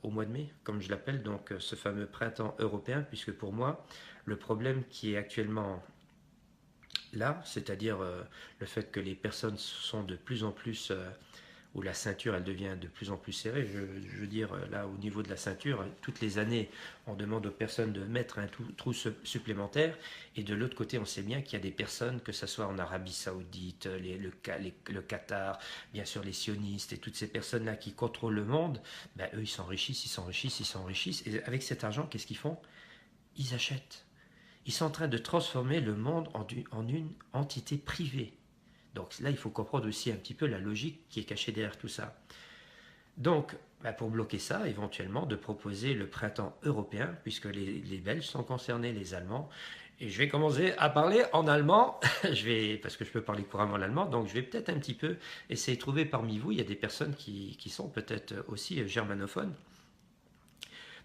au mois de mai, comme je l'appelle, donc ce fameux printemps européen, puisque pour moi, le problème qui est actuellement là, c'est-à-dire le fait que les personnes sont de plus en plus, où la ceinture elle devient de plus en plus serrée, je veux dire là au niveau de la ceinture, toutes les années on demande aux personnes de mettre un trou supplémentaire, et de l'autre côté on sait bien qu'il y a des personnes, que ce soit en Arabie Saoudite, le Qatar, bien sûr les sionistes et toutes ces personnes-là qui contrôlent le monde, eux ils s'enrichissent, et avec cet argent qu'est-ce qu'ils font? Ils achètent. Ils sont en train de transformer le monde en une entité privée. Donc là, il faut comprendre aussi un petit peu la logique qui est cachée derrière tout ça. Donc, pour bloquer ça, éventuellement, de proposer le printemps européen, puisque les Belges sont concernés, les Allemands. Et je vais commencer à parler en allemand, parce que je peux parler couramment l'allemand, donc je vais peut-être un petit peu essayer de trouver parmi vous, il y a des personnes qui sont peut-être aussi germanophones,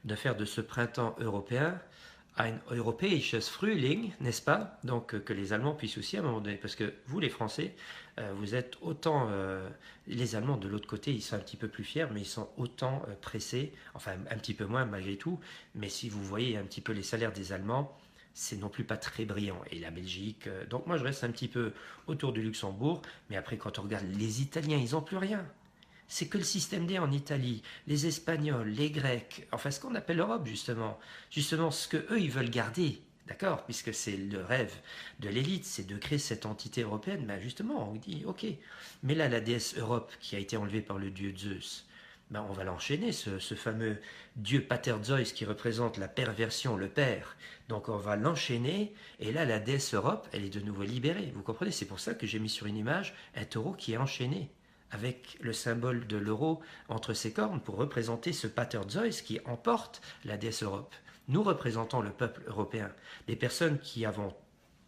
de faire de ce printemps européen ein europäisches Frühling, n'est-ce pas? Donc que les Allemands puissent aussi à un moment donné, parce que vous les Français, vous êtes autant, les Allemands de l'autre côté, ils sont un petit peu plus fiers, mais ils sont autant pressés, enfin un petit peu moins malgré tout, mais si vous voyez un petit peu les salaires des Allemands, c'est non plus pas très brillant. Et la Belgique, donc moi je reste un petit peu autour du Luxembourg, mais après quand on regarde les Italiens, ils n'ont plus rien. C'est que le système D en Italie, les Espagnols, les Grecs, enfin ce qu'on appelle l'Europe justement ce que eux ils veulent garder, d'accord, puisque c'est le rêve de l'élite, c'est de créer cette entité européenne. Ben justement, on dit ok, mais là la déesse Europe qui a été enlevée par le dieu Zeus, on va l'enchaîner, ce fameux dieu Pater Zeus qui représente la perversion, le père. Donc on va l'enchaîner, et là la déesse Europe, elle est de nouveau libérée. Vous comprenez, c'est pour ça que j'ai mis sur une image un taureau qui est enchaîné, avec le symbole de l'euro entre ses cornes pour représenter ce Pater Zeus qui emporte la déesse Europe. Nous représentons le peuple européen, des personnes qui avons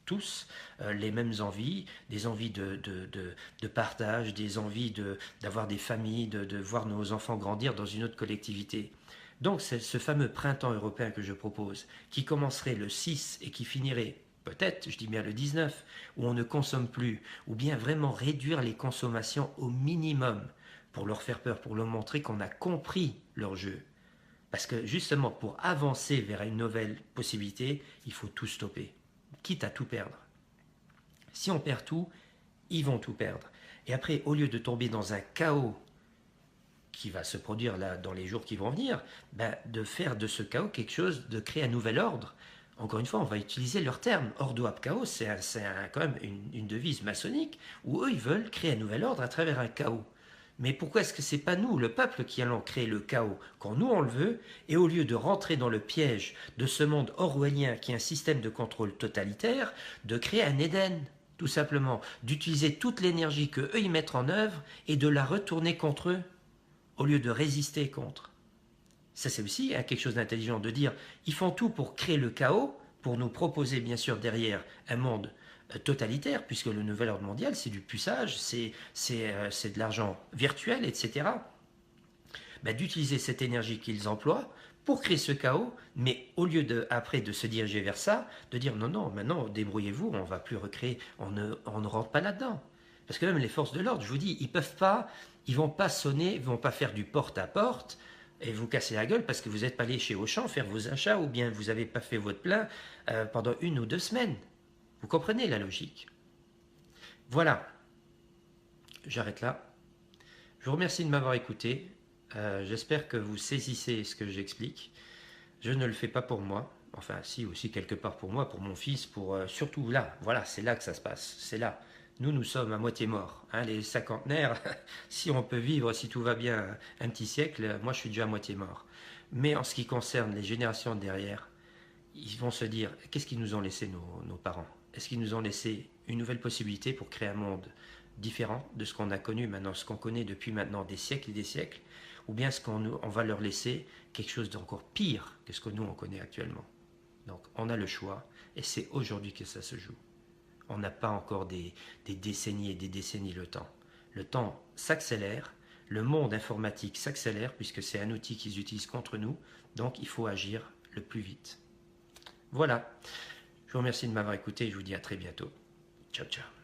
tous les mêmes envies, des envies de partage, des envies d'avoir des familles, de voir nos enfants grandir dans une autre collectivité. Donc c'est ce fameux printemps européen que je propose, qui commencerait le 6 et qui finirait peut-être, je dis bien le 19, où on ne consomme plus, ou bien vraiment réduire les consommations au minimum pour leur faire peur, pour leur montrer qu'on a compris leur jeu. Parce que justement, pour avancer vers une nouvelle possibilité, il faut tout stopper, quitte à tout perdre. Si on perd tout, ils vont tout perdre. Et après, au lieu de tomber dans un chaos qui va se produire là dans les jours qui vont venir, ben, de faire de ce chaos quelque chose, de créer un nouvel ordre. Encore une fois, on va utiliser leur terme. Ordo ab chaos, c'est quand même une devise maçonnique où eux, ils veulent créer un nouvel ordre à travers un chaos. Mais pourquoi est-ce que c'est pas nous, le peuple, qui allons créer le chaos quand nous on le veut, et au lieu de rentrer dans le piège de ce monde orwellien qui est un système de contrôle totalitaire, de créer un Éden, tout simplement, d'utiliser toute l'énergie que eux ils mettent en œuvre et de la retourner contre eux au lieu de résister contre. Ça c'est aussi quelque chose d'intelligent de dire ils font tout pour créer le chaos, pour nous proposer bien sûr derrière un monde totalitaire, puisque le nouvel ordre mondial c'est du puçage, c'est de l'argent virtuel, etc. Ben, d'utiliser cette énergie qu'ils emploient pour créer ce chaos, mais au lieu après de se diriger vers ça, de dire non, non, maintenant débrouillez-vous, on ne va plus recréer, on ne rentre pas là-dedans. Parce que même les forces de l'ordre, je vous dis, ils peuvent pas, ils vont pas sonner, ils vont pas faire du porte-à-porte et vous casser la gueule parce que vous n'êtes pas allé chez Auchan faire vos achats ou bien vous n'avez pas fait votre plein pendant 1 ou 2 semaines. Vous comprenez la logique? Voilà, j'arrête là. Je vous remercie de m'avoir écouté. J'espère que vous saisissez ce que j'explique. Je ne le fais pas pour moi. Enfin, si, aussi quelque part pour moi, pour mon fils, pour surtout là. Voilà, c'est là que ça se passe. C'est là. Nous sommes à moitié morts. Hein, les cinquantenaires, si on peut vivre, si tout va bien, un petit siècle, moi je suis déjà à moitié mort. Mais en ce qui concerne les générations derrière, ils vont se dire, qu'est-ce qu'ils nous ont laissé nos parents? Est-ce qu'ils nous ont laissé une nouvelle possibilité pour créer un monde différent de ce qu'on a connu maintenant, ce qu'on connaît depuis maintenant des siècles et des siècles, ou bien est-ce qu'on va leur laisser quelque chose d'encore pire que ce que nous on connaît actuellement? Donc on a le choix, et c'est aujourd'hui que ça se joue. On n'a pas encore des décennies et des décennies le temps. Le temps s'accélère, le monde informatique s'accélère, puisque c'est un outil qu'ils utilisent contre nous, donc il faut agir le plus vite. Voilà, je vous remercie de m'avoir écouté et je vous dis à très bientôt. Ciao, ciao.